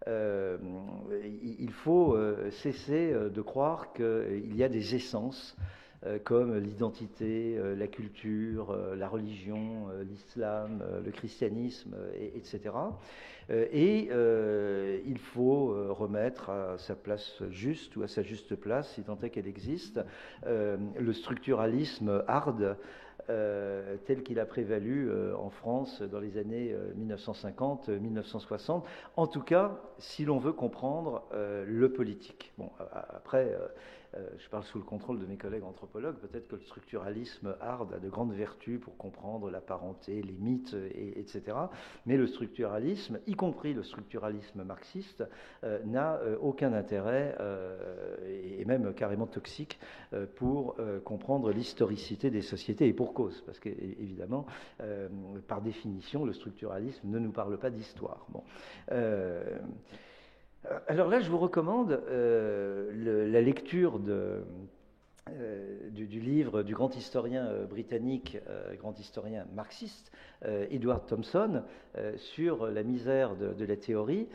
Il faut cesser de croire qu'il y a des essences comme l'identité, la culture, la religion, l'islam, le christianisme, etc. Et il faut remettre à sa place juste ou à sa juste place, si tant est qu'elle existe, le structuralisme hard tel qu'il a prévalu en France dans les années 1950-1960, en tout cas si l'on veut comprendre le politique. Bon, après, je parle sous le contrôle de mes collègues anthropologues, peut-être que le structuralisme hard a de grandes vertus pour comprendre la parenté, les mythes, etc. Mais le structuralisme, y compris le structuralisme marxiste, n'a aucun intérêt, et même carrément toxique, pour comprendre l'historicité des sociétés, et pour cause, parce qu'évidemment, par définition, le structuralisme ne nous parle pas d'histoire. Bon. Alors là, je vous recommande la lecture du livre du grand historien britannique, grand historien marxiste, Edward Thompson, sur la misère de la théorie,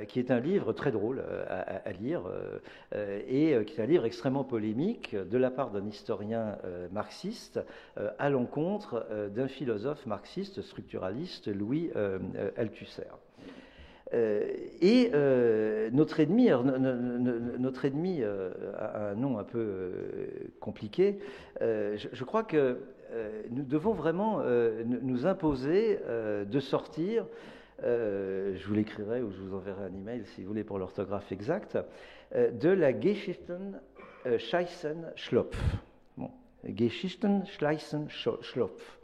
qui est un livre très drôle à lire, et qui est un livre extrêmement polémique de la part d'un historien marxiste à l'encontre d'un philosophe marxiste structuraliste, Louis Althusser. Notre ennemi a un nom un peu compliqué. Je crois que nous devons vraiment nous imposer de sortir, je vous l'écrirai ou je vous enverrai un email si vous voulez pour l'orthographe exacte, de la Geschichten, Scheissen, Schlopf. Bon. Geschichten, Scheissen, Schlopf.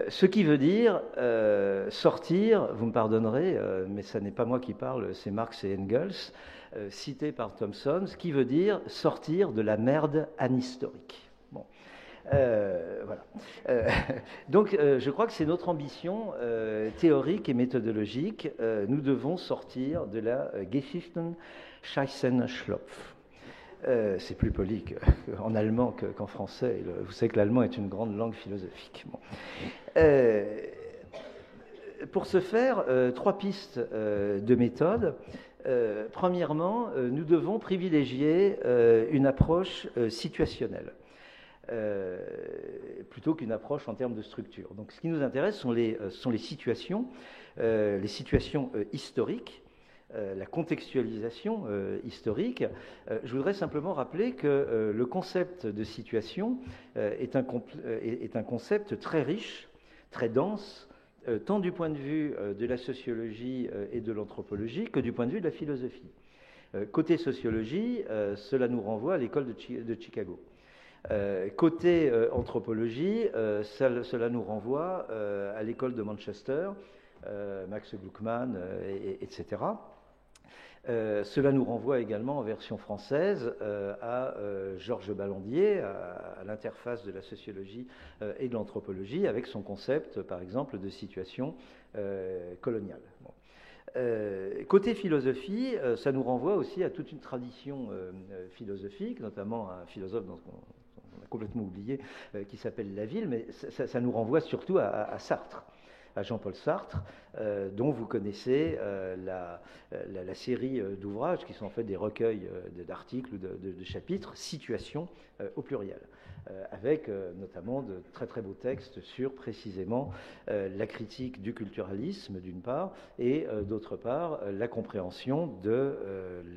Ce qui veut dire sortir, vous me pardonnerez, mais ce n'est pas moi qui parle, c'est Marx et Engels, cité par Thompson, ce qui veut dire sortir de la merde anhistorique. Bon. Voilà. Donc je crois que c'est notre ambition théorique et méthodologique. Nous devons sortir de la Geschichten, Scheissen, Schlopf. C'est plus poli en allemand qu'en français. Vous savez que l'allemand est une grande langue philosophique. Bon. Pour ce faire, trois pistes de méthode. Premièrement, nous devons privilégier une approche situationnelle plutôt qu'une approche en termes de structure. Donc, ce qui nous intéresse sont les situations historiques, la contextualisation historique. Je voudrais simplement rappeler que le concept de situation est un concept très riche, très dense, tant du point de vue de la sociologie et de l'anthropologie que du point de vue de la philosophie. Côté sociologie, cela nous renvoie à l'école de Chicago. Côté anthropologie, cela nous renvoie à l'école de Manchester, Max Gluckman, etc. Cela nous renvoie également en version française à Georges Ballandier, à l'interface de la sociologie et de l'anthropologie, avec son concept, par exemple, de situation coloniale. Bon. Côté philosophie, ça nous renvoie aussi à toute une tradition philosophique, notamment à un philosophe dont on a complètement oublié, qui s'appelle Laville, mais ça nous renvoie surtout à Sartre, à Jean-Paul Sartre, dont vous connaissez la série d'ouvrages qui sont en fait des recueils d'articles ou de chapitres, Situation au pluriel, avec notamment de très très beaux textes sur précisément la critique du culturalisme d'une part et d'autre part la compréhension de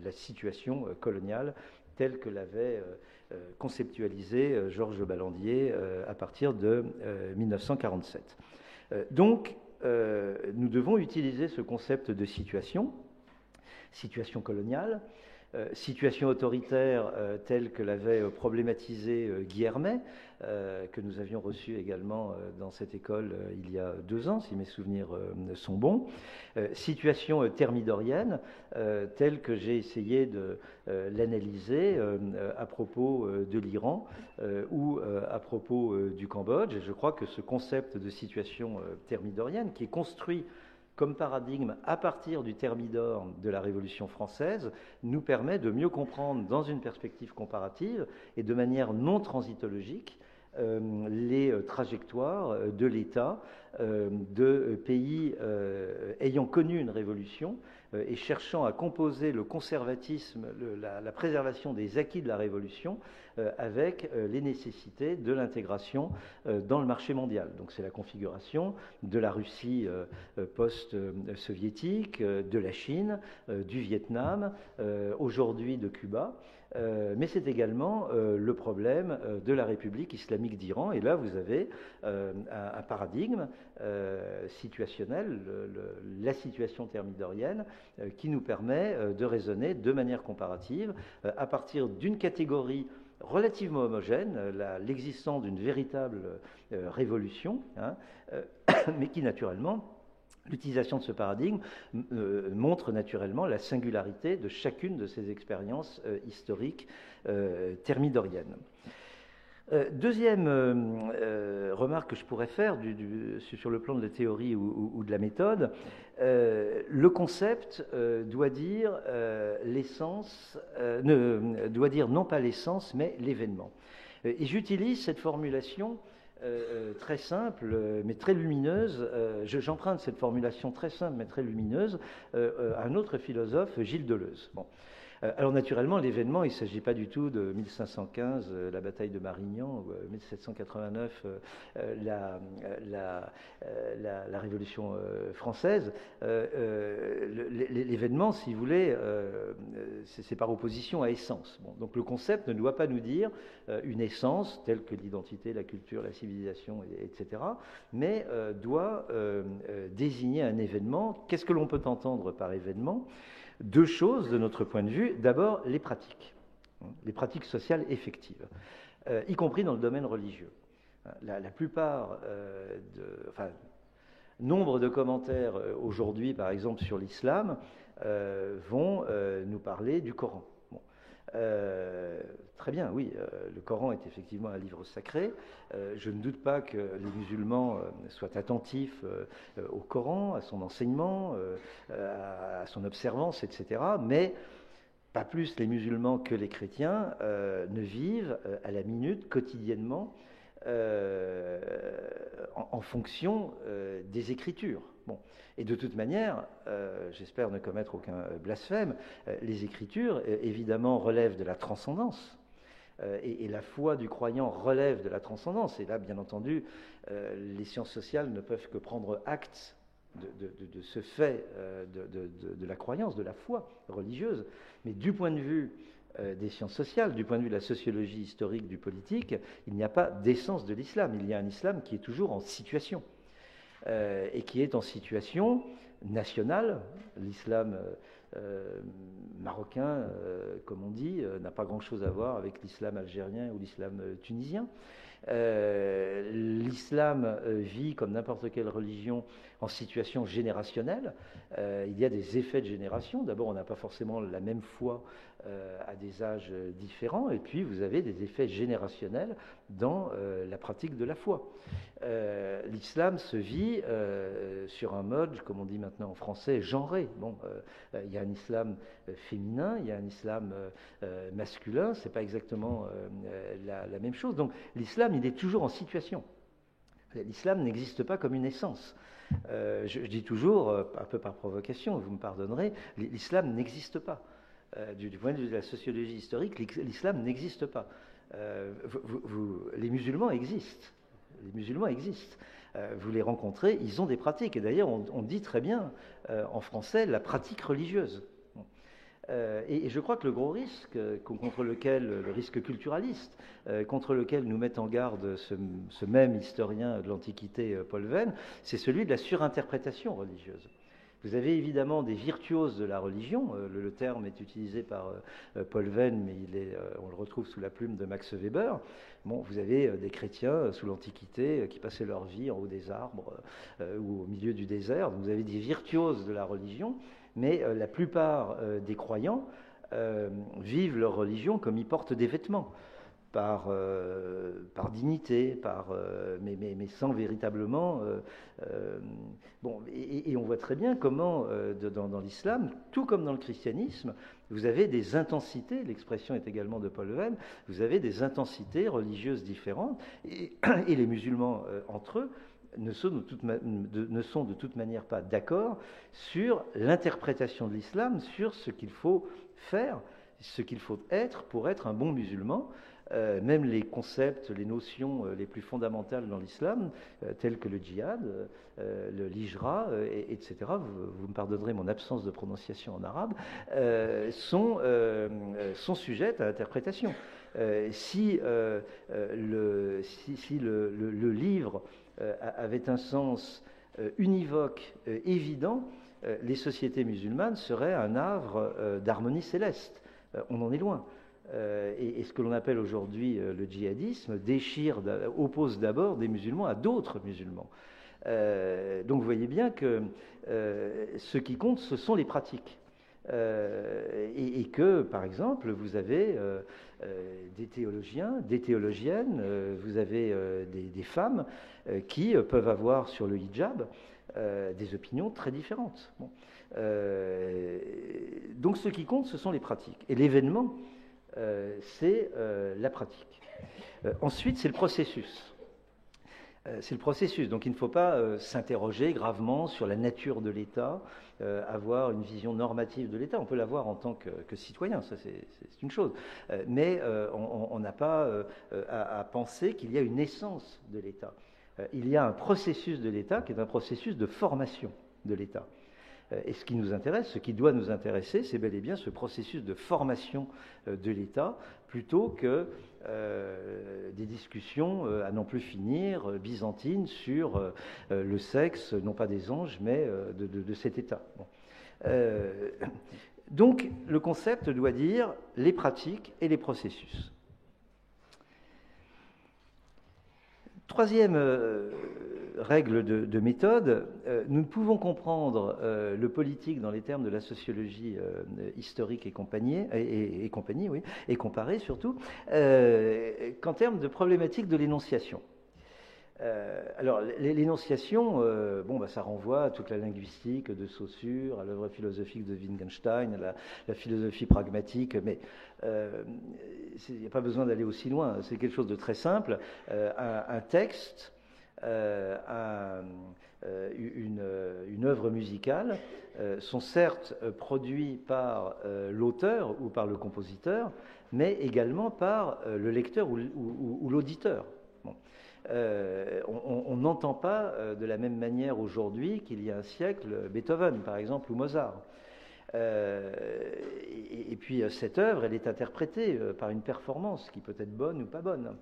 la situation coloniale telle que l'avait conceptualisé Georges Ballandier à partir de 1947. Donc, nous devons utiliser ce concept de situation coloniale, situation autoritaire telle que l'avait problématisé Guy Hermet, que nous avions reçu également dans cette école il y a 2 ans, si mes souvenirs sont bons, situation thermidorienne telle que j'ai essayé de l'analyser à propos de l'Iran ou à propos du Cambodge. Et je crois que ce concept de situation thermidorienne, qui est construit comme paradigme à partir du thermidor de la Révolution française nous permet de mieux comprendre dans une perspective comparative et de manière non transitologique les trajectoires de l'État de pays ayant connu une révolution et cherchant à composer le conservatisme, la préservation des acquis de la révolution avec les nécessités de l'intégration dans le marché mondial. Donc c'est la configuration de la Russie post-soviétique, de la Chine, du Vietnam, aujourd'hui de Cuba. Mais c'est également le problème de la République islamique d'Iran. Et là, vous avez un paradigme situationnel, la situation thermidorienne, qui nous permet de raisonner de manière comparative à partir d'une catégorie relativement homogène, l'existence d'une véritable révolution, hein, mais qui naturellement... L'utilisation de ce paradigme montre naturellement la singularité de chacune de ces expériences historiques thermidoriennes. Deuxième remarque que je pourrais faire sur le plan de la théorie ou de la méthode, le concept doit dire l'essence, doit dire non pas l'essence mais l'événement. Et j'utilise cette formulation très simple mais très lumineuse, j'emprunte cette formulation très simple mais très lumineuse à un autre philosophe, Gilles Deleuze. Bon. Alors naturellement, l'événement, il ne s'agit pas du tout de 1515, la bataille de Marignan, ou 1789, la Révolution française. L'événement, si vous voulez, c'est par opposition à essence. Bon, donc le concept ne doit pas nous dire une essence telle que l'identité, la culture, la civilisation, etc., mais doit désigner un événement. Qu'est-ce que l'on peut entendre par événement ? Deux choses de notre point de vue. D'abord, les pratiques sociales effectives, y compris dans le domaine religieux. La plupart, nombre de commentaires aujourd'hui, par exemple sur l'islam, vont nous parler du Coran. Bon. Très bien, oui, le Coran est effectivement un livre sacré. Je ne doute pas que les musulmans soient attentifs au Coran, à son enseignement, à son observance, etc. Mais pas plus les musulmans que les chrétiens ne vivent à la minute, quotidiennement, en fonction des Écritures. Bon. Et de toute manière, j'espère ne commettre aucun blasphème, les Écritures, évidemment, relèvent de la transcendance. Et la foi du croyant relève de la transcendance. Et là, bien entendu, les sciences sociales ne peuvent que prendre acte de ce fait de la croyance, de la foi religieuse. Mais du point de vue des sciences sociales, du point de vue de la sociologie historique du politique, il n'y a pas d'essence de l'islam. Il y a un islam qui est toujours en situation. Et qui est en situation nationale. L'islam marocain, comme on dit, n'a pas grand-chose à voir avec l'islam algérien ou l'islam tunisien. L'islam vit comme n'importe quelle religion en situation générationnelle. Il y a des effets de génération. D'abord, on n'a pas forcément la même foi à des âges différents, et puis vous avez des effets générationnels dans la pratique de la foi. L'islam se vit sur un mode, comme on dit maintenant en français, genré. Bon, il y a un islam féminin, il y a un islam masculin, c'est pas exactement la même chose. Donc l'islam, il est toujours en situation. L'islam n'existe pas comme une essence. Je dis toujours, un peu par provocation, vous me pardonnerez, l'islam n'existe pas. Du point de vue de la sociologie historique, l'islam n'existe pas. Les musulmans existent. Les musulmans existent. Vous les rencontrez, ils ont des pratiques. Et d'ailleurs, on dit très bien en français la pratique religieuse. Et je crois que le gros risque contre lequel, le risque culturaliste, contre lequel nous met en garde ce même historien de l'Antiquité, Paul Venn, c'est celui de la surinterprétation religieuse. Vous avez évidemment des virtuoses de la religion, le terme est utilisé par Paul Venn, mais on le retrouve sous la plume de Max Weber. Bon, vous avez des chrétiens sous l'Antiquité qui passaient leur vie en haut des arbres ou au milieu du désert. Donc vous avez des virtuoses de la religion, mais la plupart des croyants vivent leur religion comme ils portent des vêtements. par dignité, mais sans véritablement... bon, et on voit très bien comment, dans l'islam, tout comme dans le christianisme, vous avez des intensités, l'expression est également de Paul Venn, vous avez des intensités religieuses différentes, et les musulmans, entre eux, ne sont de toute manière pas d'accord sur l'interprétation de l'islam, sur ce qu'il faut faire, ce qu'il faut être pour être un bon musulman. Même les concepts, les notions les plus fondamentales dans l'islam, tels que le djihad, l'hijra, etc., vous me pardonnerez mon absence de prononciation en arabe, sont sujettes à l'interprétation. Si le livre avait un sens univoque, évident, les sociétés musulmanes seraient un havre d'harmonie céleste. On en est loin. Et ce que l'on appelle aujourd'hui le djihadisme oppose d'abord des musulmans à d'autres musulmans. Donc vous voyez bien que ce qui compte, ce sont les pratiques. Et que, par exemple, vous avez des théologiens, des théologiennes, vous avez des femmes qui peuvent avoir sur le hijab des opinions très différentes. Bon. Donc ce qui compte, ce sont les pratiques. Et l'événement, c'est la pratique. Ensuite, c'est le processus. C'est le processus. Donc il ne faut pas s'interroger gravement sur la nature de l'État, avoir une vision normative de l'État. On peut l'avoir en tant que citoyen, ça c'est une chose. Mais on n'a pas à penser qu'il y a une essence de l'État. Il y a un processus de l'État qui est un processus de formation de l'État. Et ce qui nous intéresse, ce qui doit nous intéresser, c'est bel et bien ce processus de formation de l'État, plutôt que des discussions à n'en plus finir, byzantines, sur le sexe, non pas des anges, mais de cet État. Bon. Donc, le concept doit dire les pratiques et les processus. Troisième règle de méthode, nous ne pouvons comprendre le politique dans les termes de la sociologie historique et compagnie, oui, et comparée surtout, qu'en termes de problématique de l'énonciation. Alors, l'énonciation, ça renvoie à toute la linguistique de Saussure, à l'œuvre philosophique de Wittgenstein, à la philosophie pragmatique, mais il n'y a pas besoin d'aller aussi loin. C'est quelque chose de très simple. Un texte, une œuvre musicale sont certes produits par l'auteur ou par le compositeur, mais également par le lecteur ou l'auditeur. Bon. On n'entend pas de la même manière aujourd'hui qu'il y a un siècle Beethoven, par exemple, ou Mozart. Et puis cette œuvre, elle est interprétée par une performance qui peut être bonne ou pas bonne.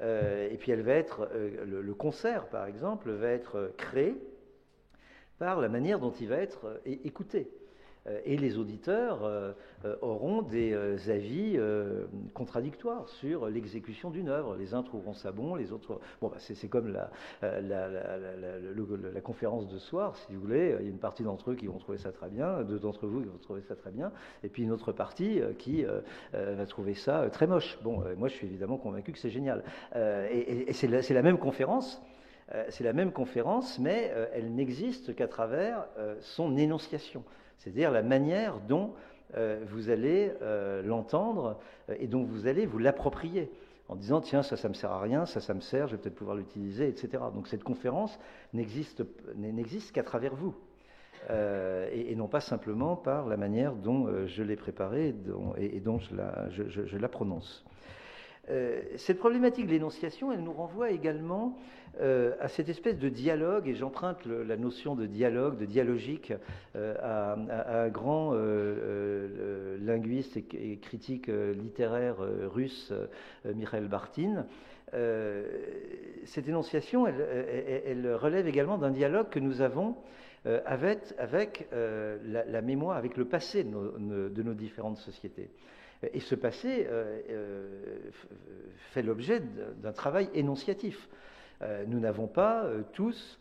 Et puis elle va être, le concert, par exemple, va être créé par la manière dont il va être écouté. Et les auditeurs auront des avis contradictoires sur l'exécution d'une œuvre. Les uns trouveront ça bon, les autres... Bon, c'est comme la conférence de soir, si vous voulez. Il y a une partie d'entre eux qui vont trouver ça très bien, deux d'entre vous qui vont trouver ça très bien, et puis une autre partie qui va trouver ça très moche. Bon, moi je suis évidemment convaincu que c'est génial. Et c'est la même conférence. C'est la même conférence, mais elle n'existe qu'à travers son énonciation. C'est-à-dire la manière dont vous allez l'entendre et dont vous allez vous l'approprier, en disant tiens, ça me sert à rien, ça me sert, je vais peut-être pouvoir l'utiliser, etc. Donc cette conférence n'existe qu'à travers vous, et non pas simplement par la manière dont je l'ai préparée et dont je la prononce. Cette problématique de l'énonciation, elle nous renvoie également à cette espèce de dialogue, et j'emprunte la notion de dialogue, de dialogique, à un grand linguiste et critique littéraire russe, Mikhail Bartin. Cette énonciation, elle relève également d'un dialogue que nous avons avec la mémoire, avec le passé de nos différentes sociétés. Et ce passé fait l'objet d'un travail énonciatif. Nous n'avons pas tous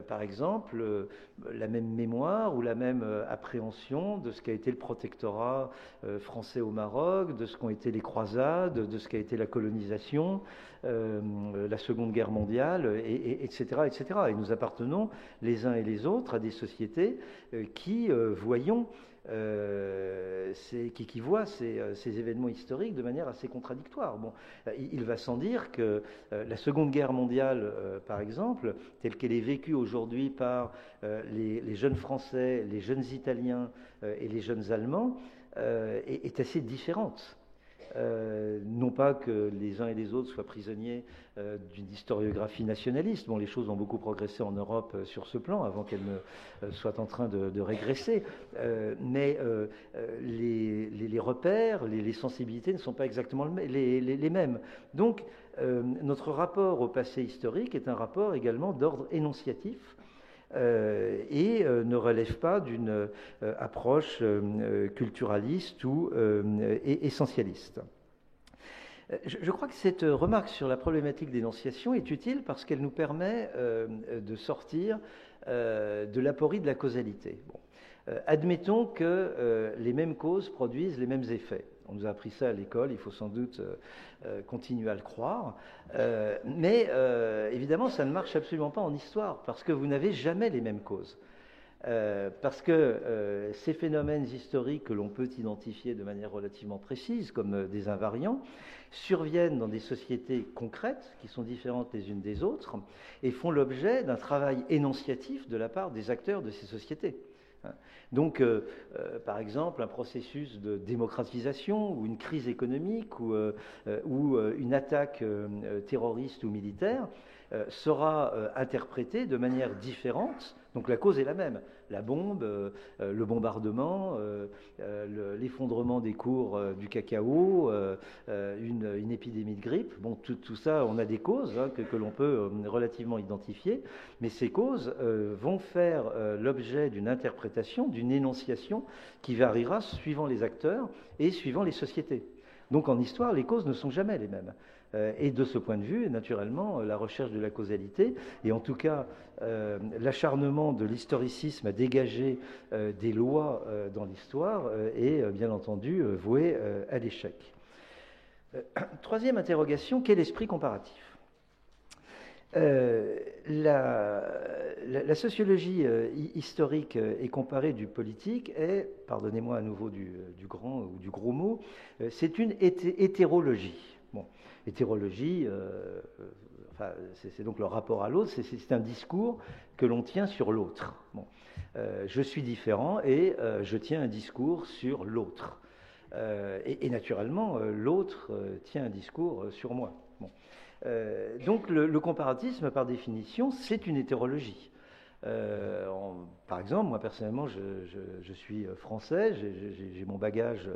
par exemple, la même mémoire ou la même appréhension de ce qu'a été le protectorat français au Maroc, de ce qu'ont été les croisades, de ce qu'a été la colonisation, la Seconde Guerre mondiale, etc., etc. Et nous appartenons les uns et les autres à des sociétés qui qui voient ces événements historiques de manière assez contradictoire. Bon, il va sans dire que la Seconde Guerre mondiale, par exemple, telle qu'elle est vécue aujourd'hui par les jeunes Français, les jeunes Italiens et les jeunes Allemands, est assez différente. Non pas que les uns et les autres soient prisonniers d'une historiographie nationaliste. Bon, les choses ont beaucoup progressé en Europe sur ce plan avant qu'elles ne soient en train de régresser. Mais les repères, les sensibilités ne sont pas exactement les mêmes. Donc, notre rapport au passé historique est un rapport également d'ordre énonciatif. Et ne relève pas d'une approche culturaliste ou essentialiste. Je crois que cette remarque sur la problématique d'énonciation est utile parce qu'elle nous permet de sortir de l'aporie de la causalité. Bon. Admettons que les mêmes causes produisent les mêmes effets. On nous a appris ça à l'école, il faut sans doute continuer à le croire. Mais évidemment, ça ne marche absolument pas en histoire, parce que vous n'avez jamais les mêmes causes. Parce que ces phénomènes historiques que l'on peut identifier de manière relativement précise, comme des invariants, surviennent dans des sociétés concrètes, qui sont différentes les unes des autres, et font l'objet d'un travail énonciatif de la part des acteurs de ces sociétés. Donc, par exemple, un processus de démocratisation ou une crise économique ou une attaque terroriste ou militaire sera interprété de manière différente. Donc la cause est la même. La bombe, le bombardement, l'effondrement des cours du cacao, une épidémie de grippe. Bon, tout ça, on a des causes que l'on peut relativement identifier, mais ces causes vont faire l'objet d'une interprétation, d'une énonciation qui variera suivant les acteurs et suivant les sociétés. Donc en histoire, les causes ne sont jamais les mêmes. Et de ce point de vue, naturellement, la recherche de la causalité, et en tout cas l'acharnement de l'historicisme à dégager des lois dans l'histoire, est bien entendu voué à l'échec. Troisième interrogation, quel esprit comparatif ? La sociologie historique et comparée du politique est, pardonnez-moi à nouveau du grand ou du gros mot, c'est une hétérologie. Bon, hétérologie, enfin, c'est donc le rapport à l'autre, c'est un discours que l'on tient sur l'autre. Bon, je suis différent et je tiens un discours sur l'autre. Et naturellement, l'autre tient un discours sur moi. Bon. Donc le comparatisme, par définition, c'est une hétérologie. Par exemple, moi personnellement, je suis français, j'ai mon bagage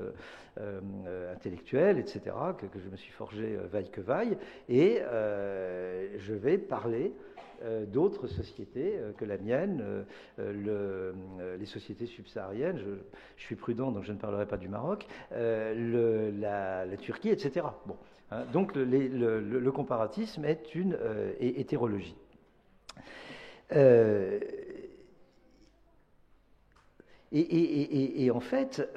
intellectuel, etc., que je me suis forgé vaille que vaille, et je vais parler d'autres sociétés que la mienne, les sociétés subsahariennes, je suis prudent, donc je ne parlerai pas du Maroc, la Turquie, etc. Bon, hein, donc le comparatisme est une hétérologie. Et en fait,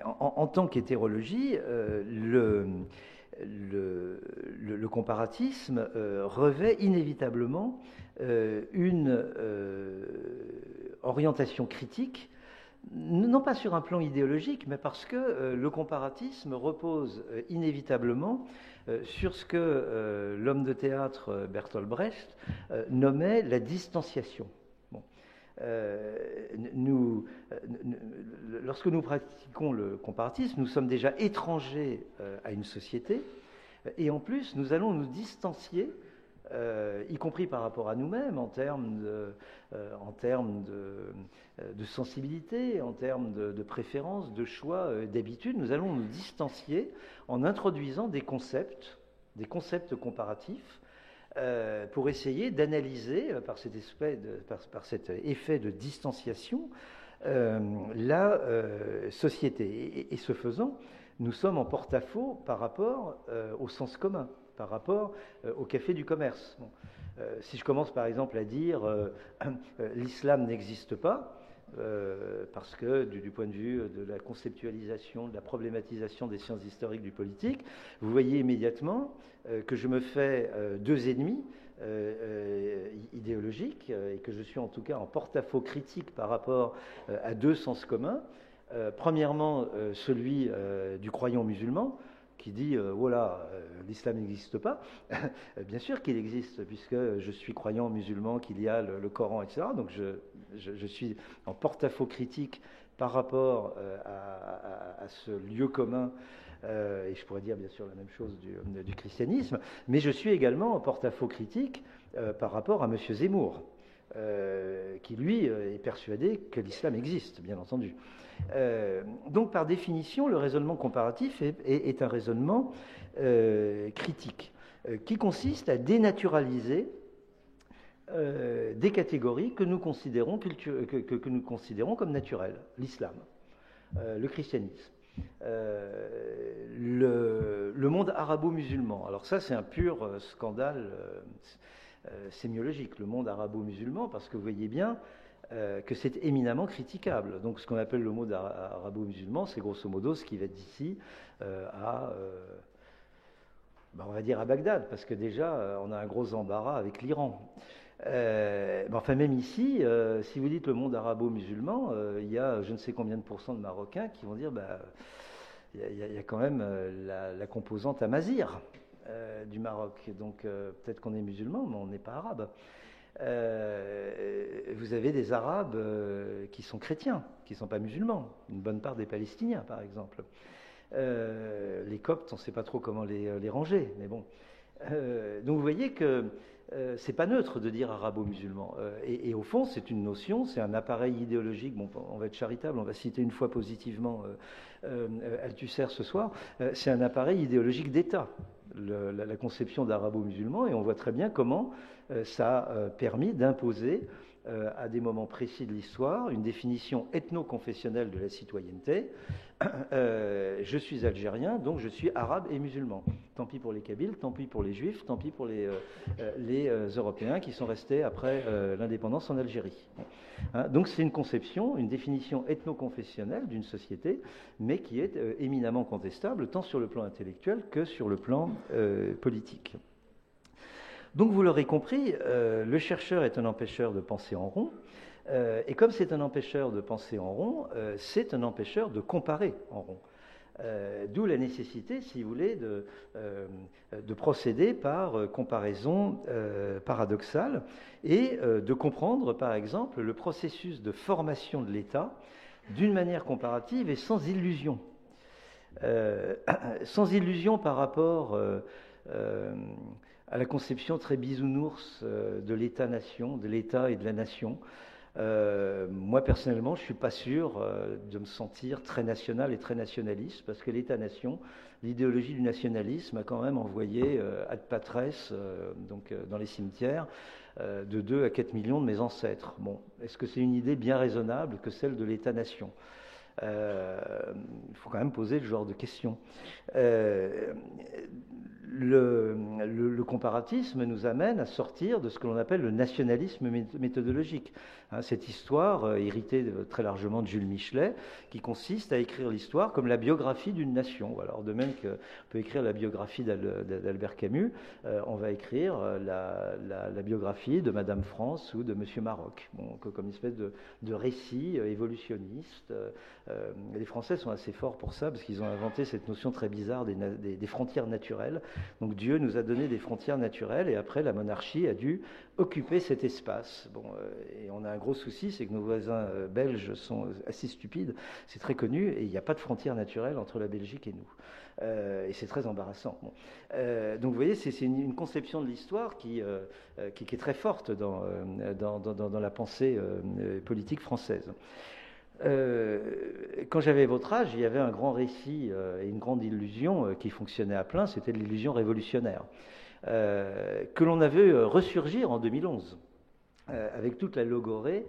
en tant qu'hétérologie, le comparatisme revêt inévitablement une orientation critique, non pas sur un plan idéologique, mais parce que le comparatisme repose inévitablement sur ce que l'homme de théâtre Bertolt Brecht nommait la distanciation. Bon. Lorsque nous pratiquons le comparatisme, nous sommes déjà étrangers à une société, et en plus, nous allons nous distancier, y compris par rapport à nous-mêmes, en termes de sensibilité, en termes de préférences, de choix, d'habitudes. Nous allons nous distancier en introduisant des concepts comparatifs, pour essayer d'analyser, par cet effet de distanciation, la société. Et ce faisant, nous sommes en porte-à-faux par rapport au sens commun, par rapport au café du commerce. Bon. Si je commence par exemple à dire l'islam n'existe pas, parce que du point de vue de la conceptualisation, de la problématisation des sciences historiques du politique, vous voyez immédiatement que je me fais deux ennemis idéologiques et que je suis en tout cas en porte-à-faux critique par rapport à deux sens communs. Premièrement, celui du croyant musulman, qui dit voilà, l'islam n'existe pas. Bien sûr qu'il existe, puisque je suis croyant musulman, qu'il y a le Coran, etc. Donc je suis en porte-à-faux critique par rapport à ce lieu commun, et je pourrais dire bien sûr la même chose du christianisme, mais je suis également en porte-à-faux critique par rapport à M. Zemmour, qui lui est persuadé que l'islam existe, bien entendu. Donc par définition, le raisonnement comparatif est un raisonnement critique, qui consiste à dénaturaliser des catégories que nous considérons, que nous considérons comme naturelles. L'islam, le christianisme, le monde arabo-musulman. Alors ça, c'est un pur scandale sémiologique, le monde arabo-musulman, parce que vous voyez bien que c'est éminemment critiquable. Donc ce qu'on appelle le monde arabo-musulman, c'est grosso modo ce qui va d'ici à, on va dire à Bagdad, parce que déjà on a un gros embarras avec l'Iran. Enfin même ici, si vous dites le monde arabo-musulman, il y a je ne sais combien de pourcents de Marocains qui vont dire il y a quand même la composante amazigh du Maroc. Donc peut-être qu'on est musulman, mais on n'est pas arabe. Vous avez des Arabes qui sont chrétiens, qui ne sont pas musulmans, une bonne part des Palestiniens par exemple. Les Coptes, on ne sait pas trop comment les ranger, mais bon. Donc vous voyez que c'est pas neutre de dire arabo-musulman. Et au fond, c'est une notion, c'est un appareil idéologique. Bon, on va être charitable, on va citer une fois positivement Althusser ce soir. C'est un appareil idéologique d'État, la conception d'arabo-musulman, et on voit très bien comment ça a permis d'imposer à des moments précis de l'histoire une définition ethno-confessionnelle de la citoyenneté. Je suis algérien, donc je suis arabe et musulman. Tant pis pour les Kabyles, tant pis pour les Juifs, tant pis pour les Européens qui sont restés après l'indépendance en Algérie. Donc c'est une conception, une définition ethno-confessionnelle d'une société, mais qui est éminemment contestable, tant sur le plan intellectuel que sur le plan politique. Donc vous l'aurez compris, le chercheur est un empêcheur de penser en rond, et comme c'est un empêcheur de penser en rond, c'est un empêcheur de comparer en rond. D'où la nécessité, si vous voulez, de procéder par comparaison paradoxale et de comprendre, par exemple, le processus de formation de l'État d'une manière comparative et sans illusion. Sans illusion par rapport à la conception très bisounours de l'État-nation, de l'État et de la nation. Moi, personnellement, je ne suis pas sûr de me sentir très national et très nationaliste, parce que l'État-nation, l'idéologie du nationalisme a quand même envoyé ad patres, donc dans les cimetières, de 2 à 4 millions de mes ancêtres. Bon, est-ce que c'est une idée bien raisonnable que celle de l'État-nation ? Il faut quand même poser le genre de questions. Le comparatisme nous amène à sortir de ce que l'on appelle le nationalisme méthodologique. Cette histoire, héritée très largement de Jules Michelet, qui consiste à écrire l'histoire comme la biographie d'une nation. Alors de même qu'on peut écrire la biographie d'Albert Camus, on va écrire la biographie de Madame France ou de Monsieur Maroc, comme une espèce de récit évolutionniste. Les Français sont assez forts pour ça, parce qu'ils ont inventé cette notion très bizarre des frontières naturelles. Donc Dieu nous a donné des frontières naturelles, et après la monarchie a dû occuper cet espace. Bon, et on a un gros souci, c'est que nos voisins belges sont assez stupides, c'est très connu, et il n'y a pas de frontières naturelles entre la Belgique et nous. Et c'est très embarrassant. Bon. Donc vous voyez, c'est une conception de l'histoire qui est très forte dans la pensée politique française. Quand j'avais votre âge, il y avait un grand récit et une grande illusion qui fonctionnait à plein, c'était l'illusion révolutionnaire, que l'on a vu ressurgir en 2011, avec toute la logorée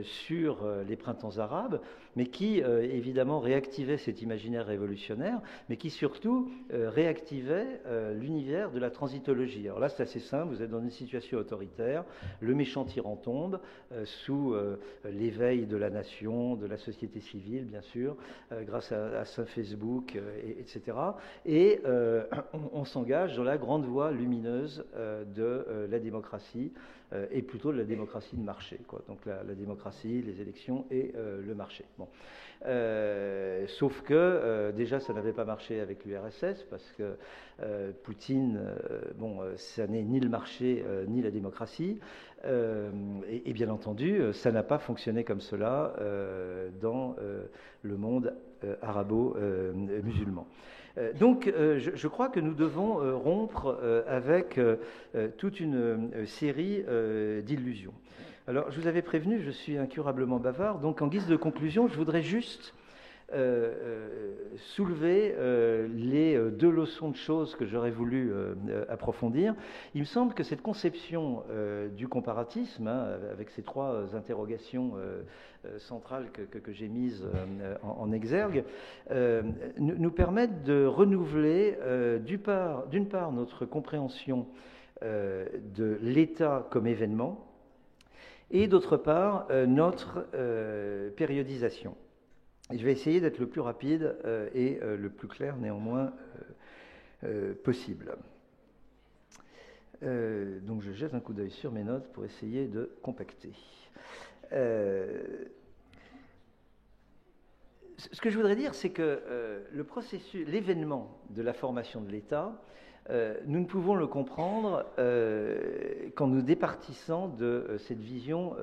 sur les printemps arabes, mais qui évidemment réactivait cet imaginaire révolutionnaire, mais qui surtout réactivait l'univers de la transitologie. Alors là, c'est assez simple, vous êtes dans une situation autoritaire, le méchant tyran tombe sous l'éveil de la nation, de la société civile, bien sûr, grâce à ce Facebook, etc. Et on s'engage dans la grande voie lumineuse de la démocratie, et plutôt de la démocratie de marché, quoi. Donc la démocratie, les élections et le marché. Bon. Sauf que déjà ça n'avait pas marché avec l'URSS parce que Poutine, ça n'est ni le marché ni la démocratie, et bien entendu ça n'a pas fonctionné comme cela dans le monde arabo-musulman. Donc je crois que nous devons rompre avec toute une série d'illusions. Alors je vous avais prévenu, je suis incurablement bavard, donc en guise de conclusion, je voudrais juste soulever les deux leçons de choses que j'aurais voulu approfondir. Il me semble que cette conception du comparatisme, avec ces trois interrogations centrales que j'ai mises en exergue, nous permettent de renouveler d'une part notre compréhension de l'État comme événement, et d'autre part notre périodisation. Et je vais essayer d'être le plus rapide et le plus clair néanmoins possible. Donc je jette un coup d'œil sur mes notes pour essayer de compacter. Ce que je voudrais dire, c'est que le processus, l'événement de la formation de l'État, nous ne pouvons le comprendre qu'en nous départissant de cette vision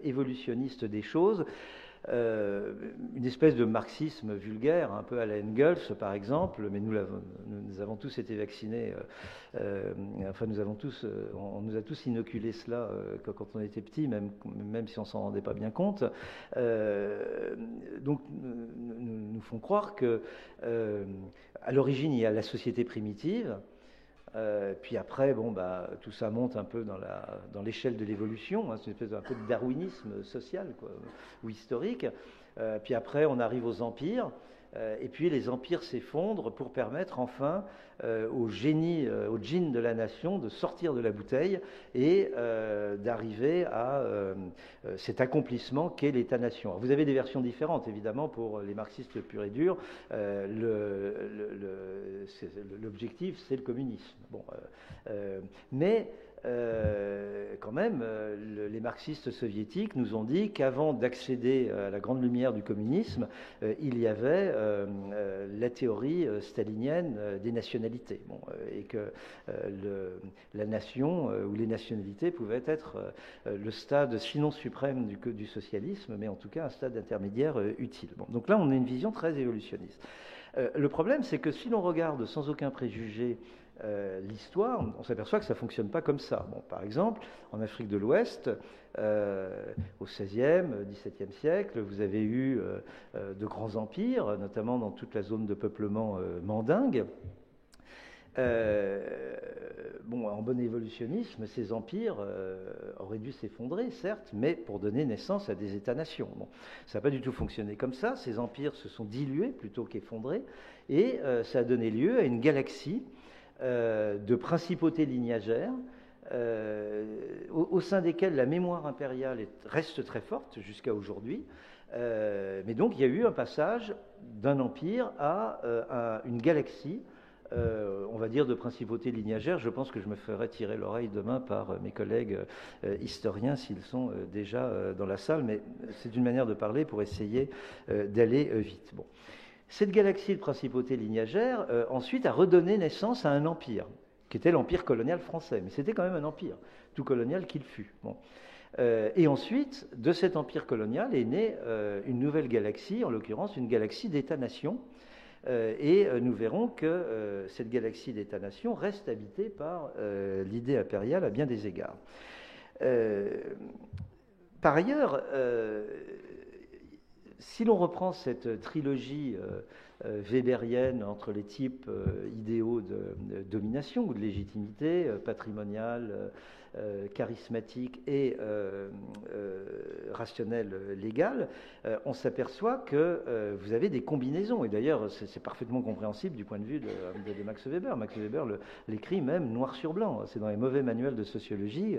évolutionniste des choses, une espèce de marxisme vulgaire, un peu à la Engels par exemple, mais nous avons tous été vaccinés, on nous a tous inoculé cela quand on était petit, même si on ne s'en rendait pas bien compte. Donc nous font croire que à l'origine il y a la société primitive. Puis après, tout ça monte un peu dans l'échelle de l'évolution, c'est une espèce un peu de darwinisme social, quoi, ou historique. Puis après, on arrive aux empires, et puis les empires s'effondrent pour permettre enfin au génie, au djinn de la nation de sortir de la bouteille et d'arriver à cet accomplissement qu'est l'État-nation. Alors, vous avez des versions différentes, évidemment, pour les marxistes purs et durs. L'objectif, c'est le communisme. Mais quand même, les marxistes soviétiques nous ont dit qu'avant d'accéder à la grande lumière du communisme, il y avait la théorie stalinienne des nationalités, et que la nation ou les nationalités pouvaient être le stade sinon suprême du socialisme, mais en tout cas un stade intermédiaire utile. Donc là, on a une vision très évolutionniste. Le problème, c'est que si l'on regarde sans aucun préjugé l'histoire, on s'aperçoit que ça ne fonctionne pas comme ça. Par exemple, en Afrique de l'Ouest, au XVIe, XVIIe siècle, vous avez eu de grands empires, notamment dans toute la zone de peuplement mandingue. En bon évolutionnisme, ces empires auraient dû s'effondrer, certes, mais pour donner naissance à des États-nations. Ça n'a pas du tout fonctionné comme ça. Ces empires se sont dilués plutôt qu'effondrés, et ça a donné lieu à une galaxie de principautés lignagères, au sein desquelles la mémoire impériale reste très forte jusqu'à aujourd'hui. Mais donc il y a eu un passage d'un empire à une galaxie, on va dire de principautés lignagères. Je pense que je me ferai tirer l'oreille demain par mes collègues historiens s'ils sont déjà dans la salle, mais c'est une manière de parler pour essayer d'aller vite. Cette galaxie de principautés lignagères, ensuite, a redonné naissance à un empire, qui était l'empire colonial français. Mais c'était quand même un empire, tout colonial qu'il fut. Et ensuite, de cet empire colonial est née une nouvelle galaxie, en l'occurrence une galaxie d'États-nations. Et nous verrons que cette galaxie d'États-nations reste habitée par l'idée impériale à bien des égards. Par ailleurs, Si l'on reprend cette trilogie weberienne entre les types idéaux de domination ou de légitimité, patrimoniale, charismatique et rationnelle, légale, on s'aperçoit que vous avez des combinaisons. Et d'ailleurs, c'est parfaitement compréhensible du point de vue de Max Weber. Max Weber l'écrit même noir sur blanc. C'est dans les mauvais manuels de sociologie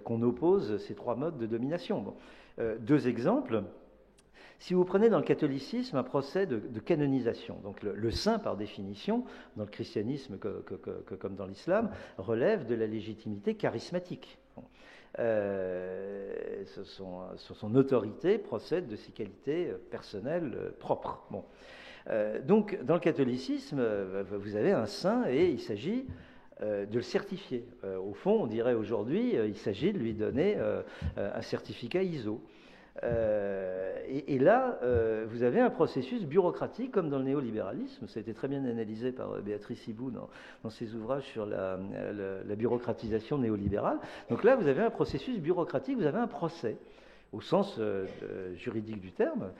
qu'on oppose ces trois modes de domination. Bon. Deux exemples. Si vous prenez dans le catholicisme un procès de canonisation, donc le saint par définition, dans le christianisme comme dans l'islam, relève de la légitimité charismatique. Bon. Son autorité procède de ses qualités personnelles propres. Bon. Donc dans le catholicisme, vous avez un saint et il s'agit de le certifier. Au fond, on dirait aujourd'hui, il s'agit de lui donner un certificat ISO. Et là, vous avez un processus bureaucratique, comme dans le néolibéralisme. Ça a été très bien analysé par Béatrice Hibou dans ses ouvrages sur la bureaucratisation néolibérale. Donc là, vous avez un processus bureaucratique, vous avez un procès. Au sens juridique du terme,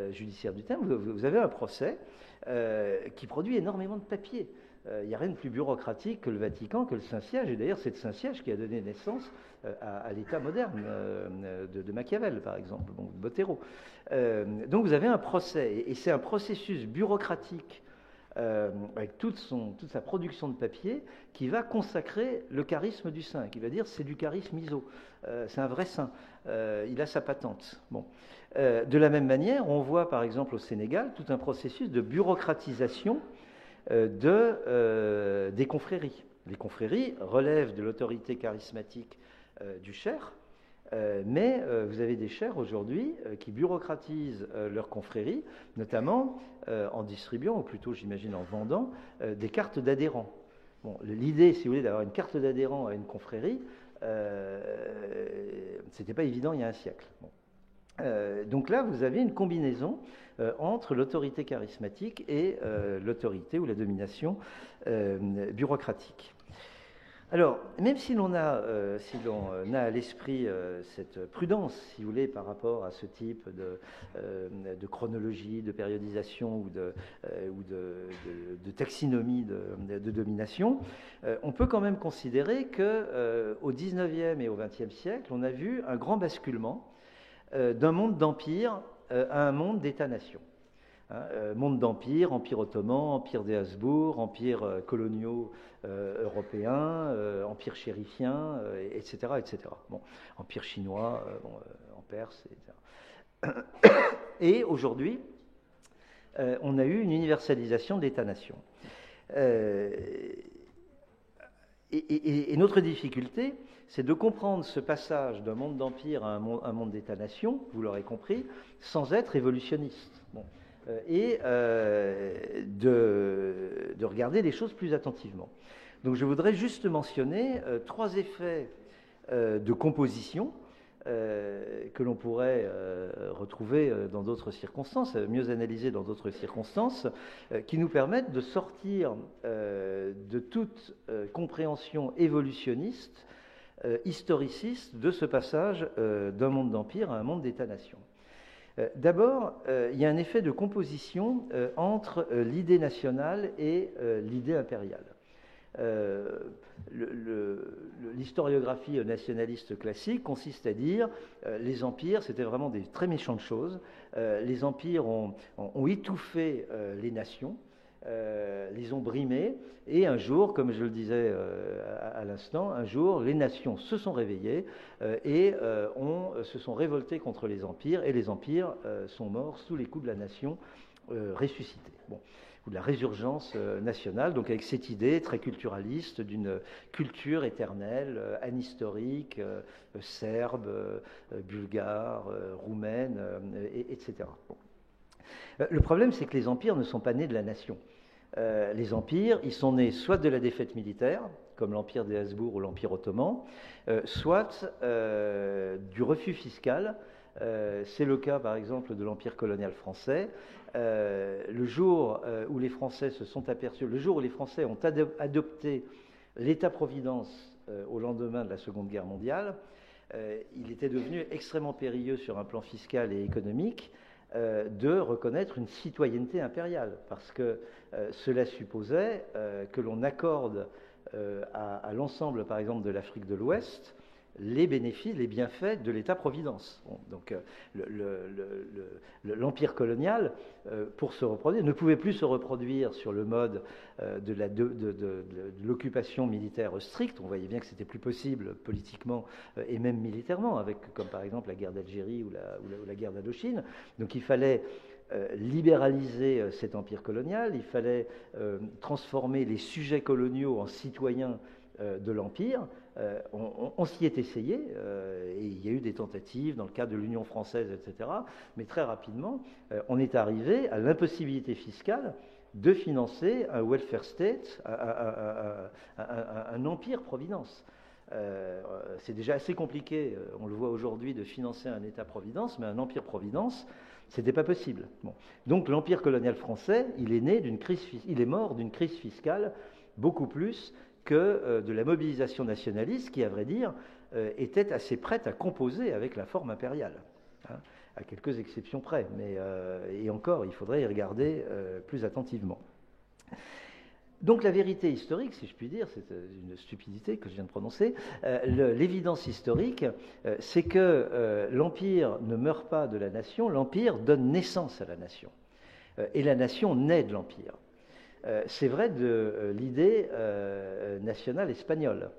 judiciaire du terme, vous avez un procès qui produit énormément de papier. Il n'y a rien de plus bureaucratique que le Vatican, que le Saint-Siège. Et d'ailleurs, c'est le Saint-Siège qui a donné naissance à l'État moderne de Machiavel, par exemple, de Bottero. Donc vous avez un procès, et c'est un processus bureaucratique avec toute sa production de papier qui va consacrer le charisme du saint, qui va dire c'est du charisme ISO, c'est un vrai saint, il a sa patente. Bon. De la même manière, on voit par exemple au Sénégal tout un processus de bureaucratisation des confréries. Les confréries relèvent de l'autorité charismatique du chaire, mais vous avez des chaires aujourd'hui qui bureaucratisent leurs confréries, notamment en distribuant, ou plutôt j'imagine en vendant, des cartes d'adhérents. Bon, l'idée, si vous voulez, d'avoir une carte d'adhérent à une confrérie, c'était pas évident il y a un siècle. Bon. Donc là, vous avez une combinaison entre l'autorité charismatique et l'autorité ou la domination bureaucratique. Alors, même si l'on a à l'esprit cette prudence, si vous voulez, par rapport à ce type de chronologie, de périodisation ou de taxinomie de domination, on peut quand même considérer qu'au XIXe et au XXe siècle, on a vu un grand basculement d'un monde d'empire à un monde d'État-nation. Monde d'empire, empire ottoman, empire des Habsbourg, empires coloniaux européens, empire chérifien, etc., etc. Bon, empire chinois, en Perse, etc. Et aujourd'hui, on a eu une universalisation de l'État-nation. Et notre difficulté, c'est de comprendre ce passage d'un monde d'empire à un monde d'État-nation, vous l'aurez compris, sans être évolutionniste. Bon. Et de regarder les choses plus attentivement. Donc je voudrais juste mentionner trois effets de composition que l'on pourrait retrouver dans d'autres circonstances, mieux analysés dans d'autres circonstances, qui nous permettent de sortir de toute compréhension évolutionniste, historiciste, de ce passage d'un monde d'empire à un monde d'État-nation. D'abord, il y a un effet de composition entre l'idée nationale et l'idée impériale. L'historiographie nationaliste classique consiste à dire les empires, c'était vraiment des très méchantes choses. Les empires ont étouffé les nations, les ont brimées, et un jour, comme je le disais à l'instant, un jour, les nations se sont réveillées et se sont révoltées contre les empires, et les empires sont morts sous les coups de la nation ressuscitée. Bon. Ou de la résurgence nationale, donc avec cette idée très culturaliste d'une culture éternelle, anhistorique, serbe, bulgare, roumaine, etc. Bon. Le problème, c'est que les empires ne sont pas nés de la nation. Les empires, ils sont nés soit de la défaite militaire, comme l'empire des Habsbourg ou l'empire ottoman, soit du refus fiscal. C'est le cas, par exemple, de l'empire colonial français. Le jour où les Français se sont aperçus, le jour où les Français ont adopté l'État-providence au lendemain de la Seconde Guerre mondiale, il était devenu extrêmement périlleux sur un plan fiscal et économique de reconnaître une citoyenneté impériale, parce que cela supposait que l'on accorde à l'ensemble, par exemple, de l'Afrique de l'Ouest, les bénéfices, les bienfaits de l'État-providence. Bon, donc l'empire colonial, pour se reproduire, ne pouvait plus se reproduire sur le mode de l'occupation militaire stricte. On voyait bien que c'était plus possible politiquement et même militairement, avec, comme par exemple la guerre d'Algérie ou la guerre d'Indochine. Donc il fallait libéraliser cet empire colonial, il fallait transformer les sujets coloniaux en citoyens de l'Empire. On s'y est essayé, et il y a eu des tentatives dans le cadre de l'Union française, etc. Mais très rapidement, on est arrivé à l'impossibilité fiscale de financer un welfare state, un empire-providence. C'est déjà assez compliqué, on le voit aujourd'hui, de financer un État-providence, mais un empire-providence, c'était pas possible. Bon. Donc l'empire colonial français, il est mort d'une crise fiscale beaucoup plus que de la mobilisation nationaliste qui, à vrai dire, était assez prête à composer avec la forme impériale, hein, à quelques exceptions près, mais et encore, il faudrait y regarder plus attentivement. Donc la vérité historique, si je puis dire, c'est une stupidité que je viens de prononcer, l'évidence historique, c'est que l'Empire ne meurt pas de la nation, l'Empire donne naissance à la nation, et la nation naît de l'Empire. C'est vrai de l'idée nationale espagnole.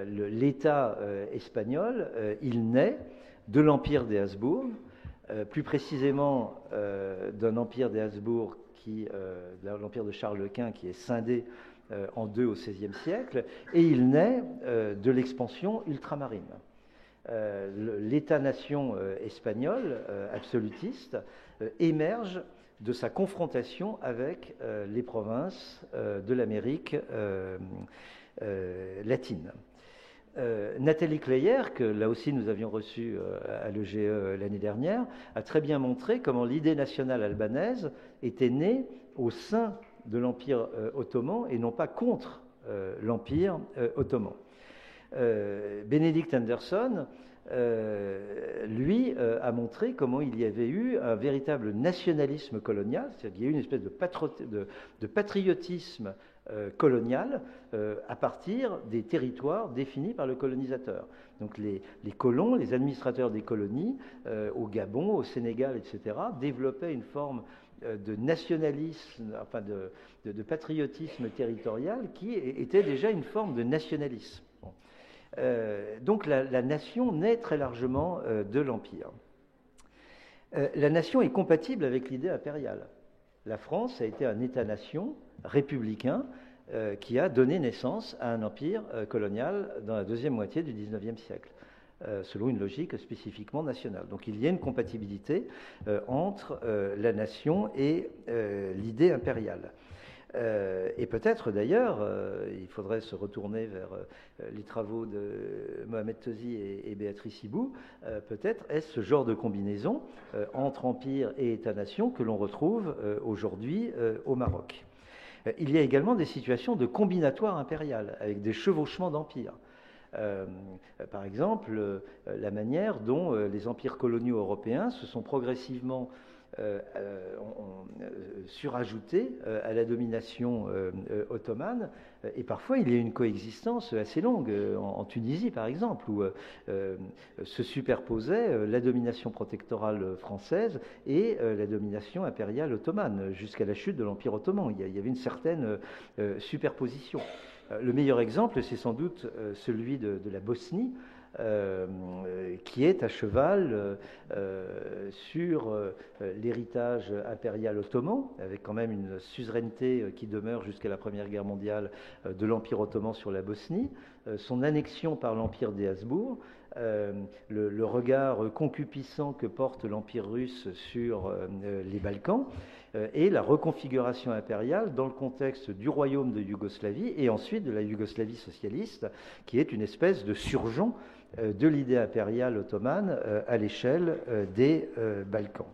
L'État espagnol, il naît de l'Empire des Habsbourg, plus précisément d'un Empire des Habsbourg, l'Empire de Charles Quint, qui est scindé en deux au XVIe siècle, et il naît de l'expansion ultramarine. L'État-nation espagnol, absolutiste, émerge de sa confrontation avec les provinces de l'Amérique latine. Nathalie Kleyer, que là aussi nous avions reçue à l'EGE l'année dernière, a très bien montré comment l'idée nationale albanaise était née au sein de l'Empire ottoman et non pas contre l'Empire ottoman. Benedict Anderson, lui, a montré comment il y avait eu un véritable nationalisme colonial, c'est-à-dire qu'il y a eu une espèce de patriotisme colonial à partir des territoires définis par le colonisateur. Donc les colons, les administrateurs des colonies, au Gabon, au Sénégal, etc., développaient une forme de nationalisme, enfin de patriotisme territorial qui était déjà une forme de nationalisme. Bon. Donc la nation naît très largement de l'Empire. La nation est compatible avec l'idée impériale. La France a été un État-nation républicain qui a donné naissance à un empire colonial dans la deuxième moitié du XIXe siècle, selon une logique spécifiquement nationale. Donc il y a une compatibilité entre la nation et l'idée impériale. Et peut-être d'ailleurs, il faudrait se retourner vers les travaux de Mohamed Tozi et Béatrice Hibou, peut-être est-ce ce genre de combinaison entre empire et État-nation que l'on retrouve aujourd'hui au Maroc. Il y a également des situations de combinatoire impérial, avec des chevauchements d'empires. Par exemple, la manière dont les empires coloniaux européens se sont progressivement surajoutés à la domination ottomane, et parfois il y a une coexistence assez longue, en Tunisie par exemple, où se superposait la domination protectorale française et la domination impériale ottomane, jusqu'à la chute de l'Empire ottoman. Il y avait une certaine superposition. Le meilleur exemple, c'est sans doute celui de la Bosnie, qui est à cheval sur l'héritage impérial ottoman, avec quand même une suzeraineté qui demeure jusqu'à la Première Guerre mondiale de l'Empire ottoman sur la Bosnie, son annexion par l'Empire des Habsbourg, le regard concupissant que porte l'Empire russe sur les Balkans, et la reconfiguration impériale dans le contexte du royaume de Yougoslavie et ensuite de la Yougoslavie socialiste, qui est une espèce de surgeon de l'idée impériale ottomane à l'échelle des Balkans.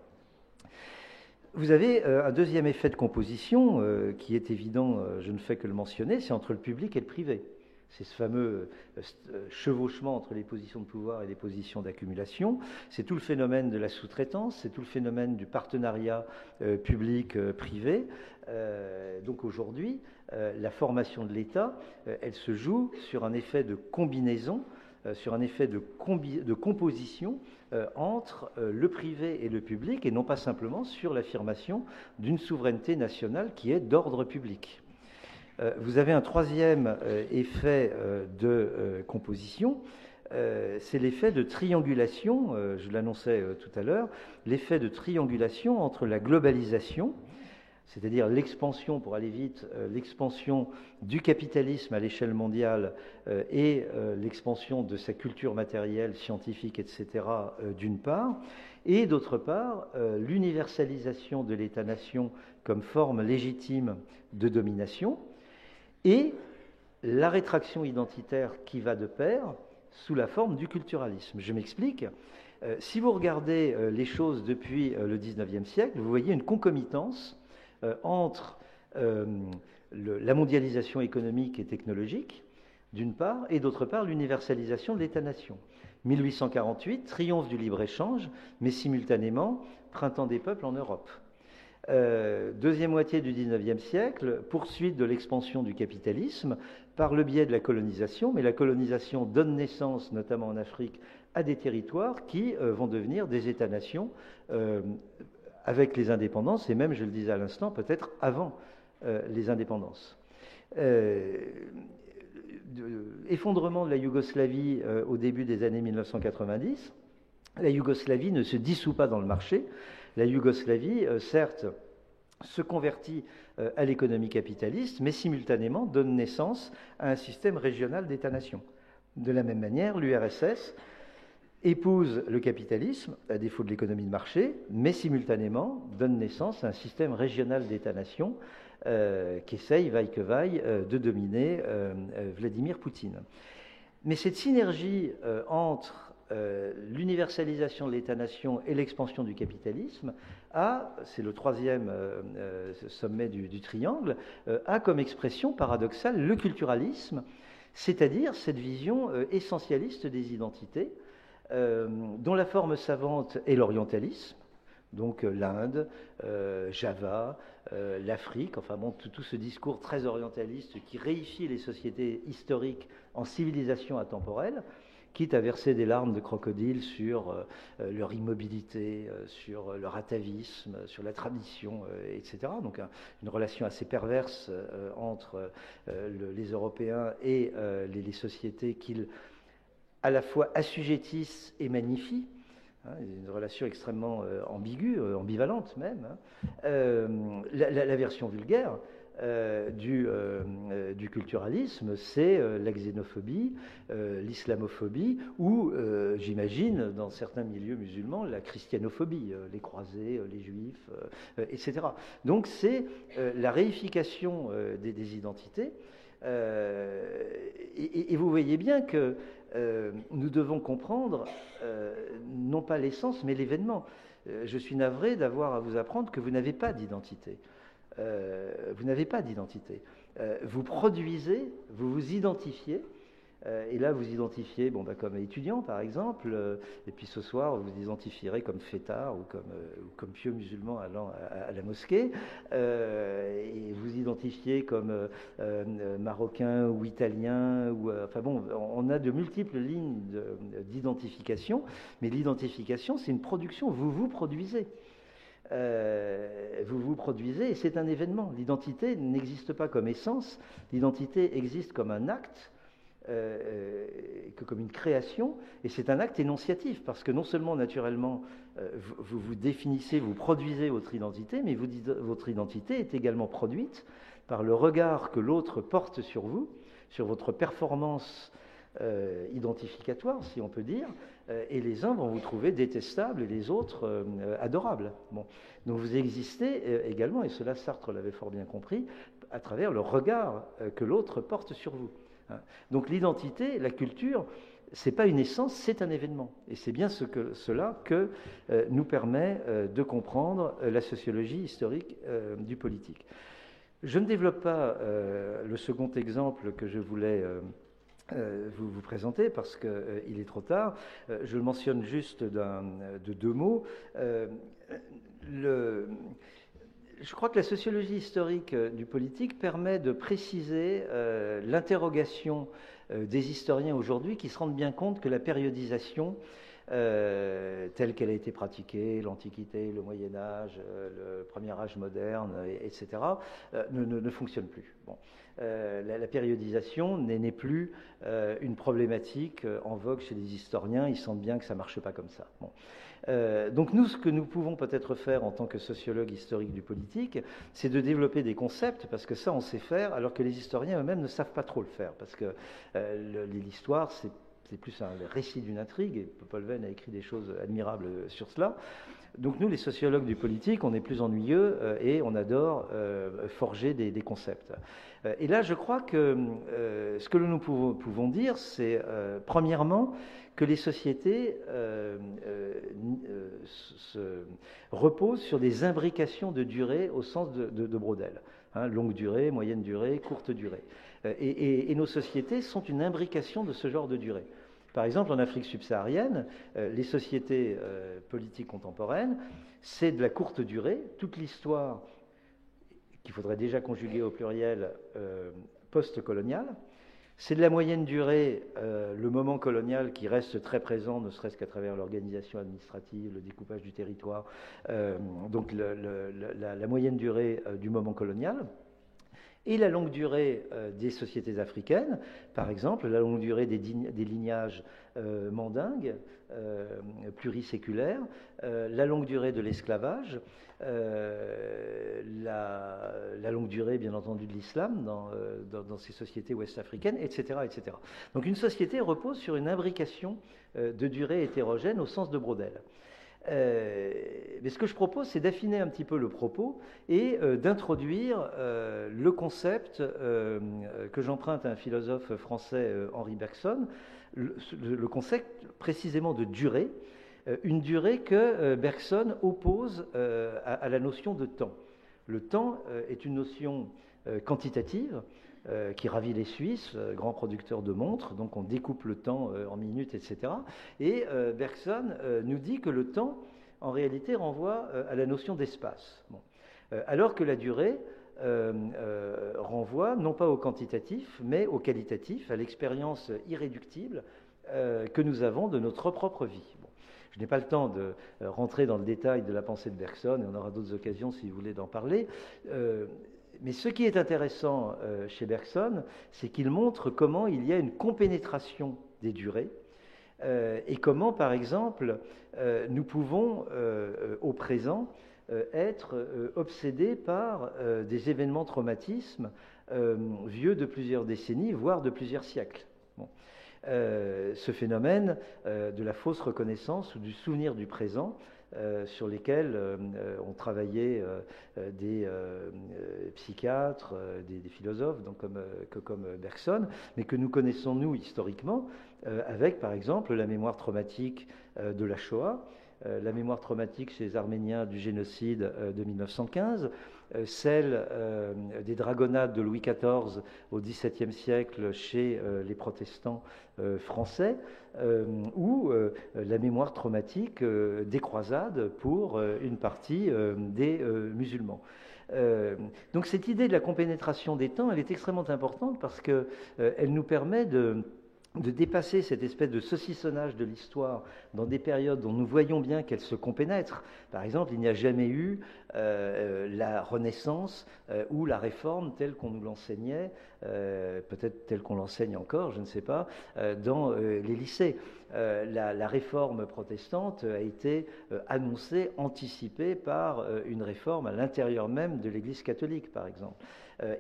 Vous avez un deuxième effet de composition qui est évident, je ne fais que le mentionner, c'est entre le public et le privé. c'est ce fameux chevauchement entre les positions de pouvoir et les positions d'accumulation. C'est tout le phénomène de la sous-traitance, c'est tout le phénomène du partenariat public-privé. Donc aujourd'hui, la formation de l'État, elle se joue sur un effet de combinaison, sur un effet de composition entre le privé et le public, et non pas simplement sur l'affirmation d'une souveraineté nationale qui est d'ordre public. Vous avez un troisième effet de composition, c'est l'effet de triangulation, je l'annonçais tout à l'heure, l'effet de triangulation entre la globalisation, c'est-à-dire l'expansion, pour aller vite, l'expansion du capitalisme à l'échelle mondiale et l'expansion de sa culture matérielle, scientifique, etc., d'une part, et d'autre part, l'universalisation de l'État-nation comme forme légitime de domination, et la rétraction identitaire qui va de pair sous la forme du culturalisme. Je m'explique. Si vous regardez les choses depuis le XIXe siècle, vous voyez une concomitance entre la mondialisation économique et technologique, d'une part, et d'autre part, l'universalisation de l'État-nation. 1848, triomphe du libre-échange, mais simultanément, printemps des peuples en Europe. Deuxième moitié du XIXe siècle, poursuite de l'expansion du capitalisme par le biais de la colonisation, mais la colonisation donne naissance, notamment en Afrique, à des territoires qui vont devenir des États-nations avec les indépendances, et même, je le disais à l'instant, peut-être avant les indépendances. Effondrement de la Yougoslavie au début des années 1990, la Yougoslavie ne se dissout pas dans le marché. La Yougoslavie, certes, se convertit à l'économie capitaliste, mais simultanément donne naissance à un système régional d'État-nation. De la même manière, l'URSS épouse le capitalisme, à défaut de l'économie de marché, mais simultanément donne naissance à un système régional d'État-nation qui essaye, vaille que vaille, de dominer Vladimir Poutine. Mais cette synergie entre l'universalisation de l'État-nation et l'expansion du capitalisme c'est le troisième sommet du triangle, a comme expression paradoxale le culturalisme, c'est-à-dire cette vision essentialiste des identités, dont la forme savante est l'orientalisme, donc l'Inde, Java, l'Afrique, enfin bon, tout ce discours très orientaliste qui réifie les sociétés historiques en civilisation atemporelle, quitte à verser des larmes de crocodile sur leur immobilité, sur leur atavisme, sur la tradition, etc. Donc une relation assez perverse entre les Européens et les sociétés qu'ils à la fois assujettissent et magnifient. Une relation extrêmement ambiguë, ambivalente même. La version vulgaire du culturalisme, c'est la xénophobie, l'islamophobie, ou, j'imagine, dans certains milieux musulmans, la christianophobie, les croisés, les juifs, etc. Donc c'est la réification des identités. Et vous voyez bien que nous devons comprendre non pas l'essence, mais l'événement. Je suis navré d'avoir à vous apprendre que vous n'avez pas d'identité. Vous n'avez pas d'identité. Vous produisez, vous vous identifiez, et là vous identifiez comme étudiant par exemple, et puis ce soir vous vous identifierez comme fêtard ou comme pieux musulman allant à la mosquée, et vous identifiez comme marocain ou italien, on a de multiples lignes d'identification, mais l'identification c'est une production, vous vous produisez. Vous vous produisez et c'est un événement. L'identité n'existe pas comme essence, l'identité existe comme un acte, comme une création, et c'est un acte énonciatif, parce que non seulement naturellement vous vous définissez, vous produisez votre identité, mais votre identité est également produite par le regard que l'autre porte sur vous, sur votre performance identificatoire, si on peut dire, et les uns vont vous trouver détestables et les autres adorables. Bon. Donc vous existez également, et cela Sartre l'avait fort bien compris, à travers le regard que l'autre porte sur vous. Donc l'identité, la culture, c'est pas une essence, c'est un événement. Et c'est bien cela que nous permet de comprendre la sociologie historique du politique. Je ne développe pas le second exemple que je voulais vous présenter parce qu'il est trop tard. Je le mentionne juste de deux mots. Je crois que la sociologie historique du politique permet de préciser l'interrogation des historiens aujourd'hui qui se rendent bien compte que la périodisation telle qu'elle a été pratiquée, l'Antiquité, le Moyen-Âge, le Premier Âge moderne, etc., ne fonctionne plus. Bon. La périodisation n'est plus une problématique en vogue chez les historiens. Ils sentent bien que ça ne marche pas comme ça. Bon. Donc nous, ce que nous pouvons peut-être faire en tant que sociologue historique du politique, c'est de développer des concepts, parce que ça, on sait faire, alors que les historiens eux-mêmes ne savent pas trop le faire, parce que l'histoire, c'est plus un récit d'une intrigue, et Paul Venn a écrit des choses admirables sur cela. Donc nous, les sociologues du politique, on est plus ennuyeux et on adore forger des concepts. Et là, je crois que ce que nous pouvons dire, c'est premièrement que les sociétés se reposent sur des imbrications de durée au sens de Braudel. Hein, longue durée, moyenne durée, courte durée. Et nos sociétés sont une imbrication de ce genre de durée. Par exemple, en Afrique subsaharienne, les sociétés politiques contemporaines, c'est de la courte durée. Toute l'histoire, qu'il faudrait déjà conjuguer au pluriel, post-coloniale. C'est de la moyenne durée, le moment colonial qui reste très présent, ne serait-ce qu'à travers l'organisation administrative, le découpage du territoire. Donc la moyenne durée du moment colonial. Et la longue durée des sociétés africaines, par exemple, la longue durée des lignages mandingues, pluriséculaires, la longue durée de l'esclavage, la longue durée, bien entendu, de l'islam dans ces sociétés ouest-africaines, etc., etc. Donc une société repose sur une imbrication de durée hétérogène au sens de Braudel. Mais ce que je propose, c'est d'affiner un petit peu le propos et d'introduire le concept que j'emprunte à un philosophe français, Henri Bergson, le concept précisément de durée, une durée que Bergson oppose à la notion de temps. Le temps est une notion quantitative qui ravit les Suisses, grands producteurs de montres, donc on découpe le temps en minutes, etc. Et Bergson nous dit que le temps, en réalité, renvoie à la notion d'espace. Bon. Alors que la durée renvoie non pas au quantitatif, mais au qualitatif, à l'expérience irréductible que nous avons de notre propre vie. Bon. Je n'ai pas le temps de rentrer dans le détail de la pensée de Bergson, et on aura d'autres occasions si vous voulez d'en parler. Mais ce qui est intéressant chez Bergson, c'est qu'il montre comment il y a une compénétration des durées et comment, par exemple, nous pouvons, au présent, être obsédés par des événements traumatismes vieux de plusieurs décennies, voire de plusieurs siècles. Bon. Ce phénomène de la fausse reconnaissance ou du souvenir du présent, sur lesquels ont travaillé des psychiatres, des philosophes, donc comme Bergson, mais que nous connaissons, nous, historiquement, avec, par exemple, la mémoire traumatique de la Shoah, la mémoire traumatique chez les Arméniens du génocide de 1915, celle des dragonnades de Louis XIV au XVIIe siècle chez les protestants français, ou la mémoire traumatique des croisades pour une partie des musulmans. Donc cette idée de la compénétration des temps, elle est extrêmement importante parce qu'elle nous permet de dépasser cette espèce de saucissonnage de l'histoire dans des périodes dont nous voyons bien qu'elles se compénètrent. Par exemple, il n'y a jamais eu la Renaissance ou la Réforme telle qu'on nous l'enseignait, peut-être telle qu'on l'enseigne encore, je ne sais pas, dans les lycées. La réforme protestante a été annoncée, anticipée par une réforme à l'intérieur même de l'Église catholique, par exemple.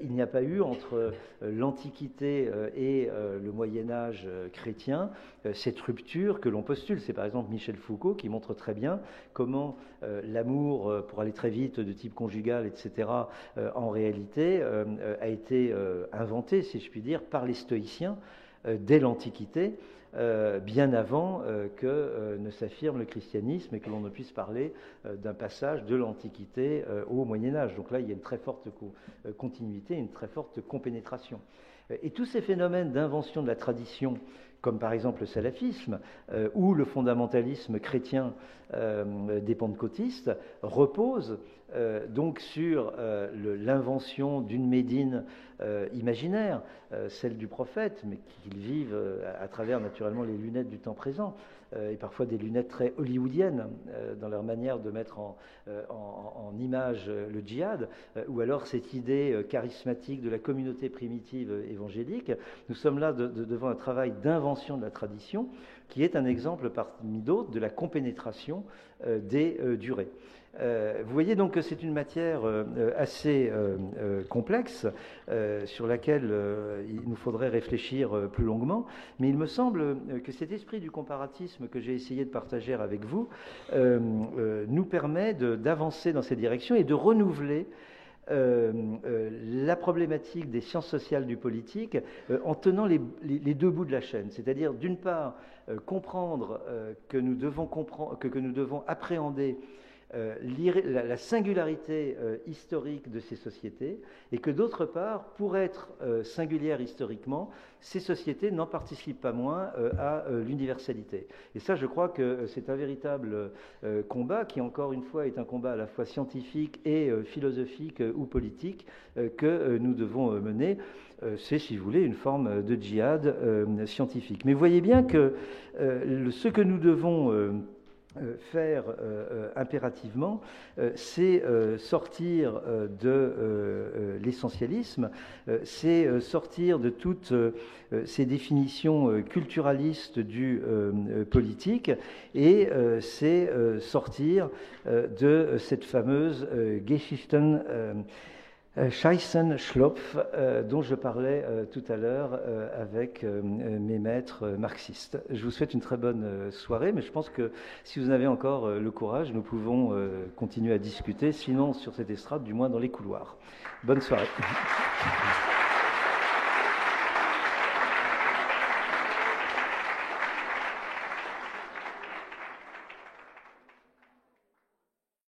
Il n'y a pas eu entre l'Antiquité et le Moyen-Âge chrétien cette rupture que l'on postule. C'est par exemple Michel Foucault qui montre très bien comment l'amour, pour aller très vite, de type conjugal, etc., en réalité a été inventé, si je puis dire, par les stoïciens dès l'Antiquité, bien avant que ne s'affirme le christianisme et que l'on ne puisse parler d'un passage de l'Antiquité au Moyen-Âge. Donc là, il y a une très forte continuité, une très forte compénétration. Et tous ces phénomènes d'invention de la tradition, comme par exemple le salafisme ou le fondamentalisme chrétien des pentecôtistes, reposent donc sur l'invention d'une Médine imaginaire, celle du prophète, mais qu'ils vivent à travers naturellement les lunettes du temps présent, et parfois des lunettes très hollywoodiennes dans leur manière de mettre en image le djihad, ou alors cette idée charismatique de la communauté primitive évangélique. Nous sommes là devant un travail d'invention de la tradition qui est un exemple parmi d'autres de la compénétration des durées. Vous voyez donc que c'est une matière assez complexe sur laquelle il nous faudrait réfléchir plus longuement, mais il me semble que cet esprit du comparatisme que j'ai essayé de partager avec vous nous permet d'avancer dans cette direction et de renouveler la problématique des sciences sociales du politique en tenant les deux bouts de la chaîne, c'est-à-dire d'une part comprendre que nous devons appréhender la singularité historique de ces sociétés, et que d'autre part, pour être singulières historiquement, ces sociétés n'en participent pas moins à l'universalité. Et ça, je crois que c'est un véritable combat qui, encore une fois, est un combat à la fois scientifique et philosophique ou politique que nous devons mener. C'est, si vous voulez, une forme de djihad scientifique. Mais vous voyez bien que ce que nous devons faire impérativement, c'est sortir de l'essentialisme, c'est sortir de toutes ces définitions culturalistes du politique, et c'est sortir de cette fameuse Geschichten Scheissenschlopf dont je parlais tout à l'heure avec mes maîtres marxistes. Je vous souhaite une très bonne soirée, mais je pense que si vous avez encore le courage, nous pouvons continuer à discuter, sinon sur cette estrade, du moins dans les couloirs. Bonne soirée.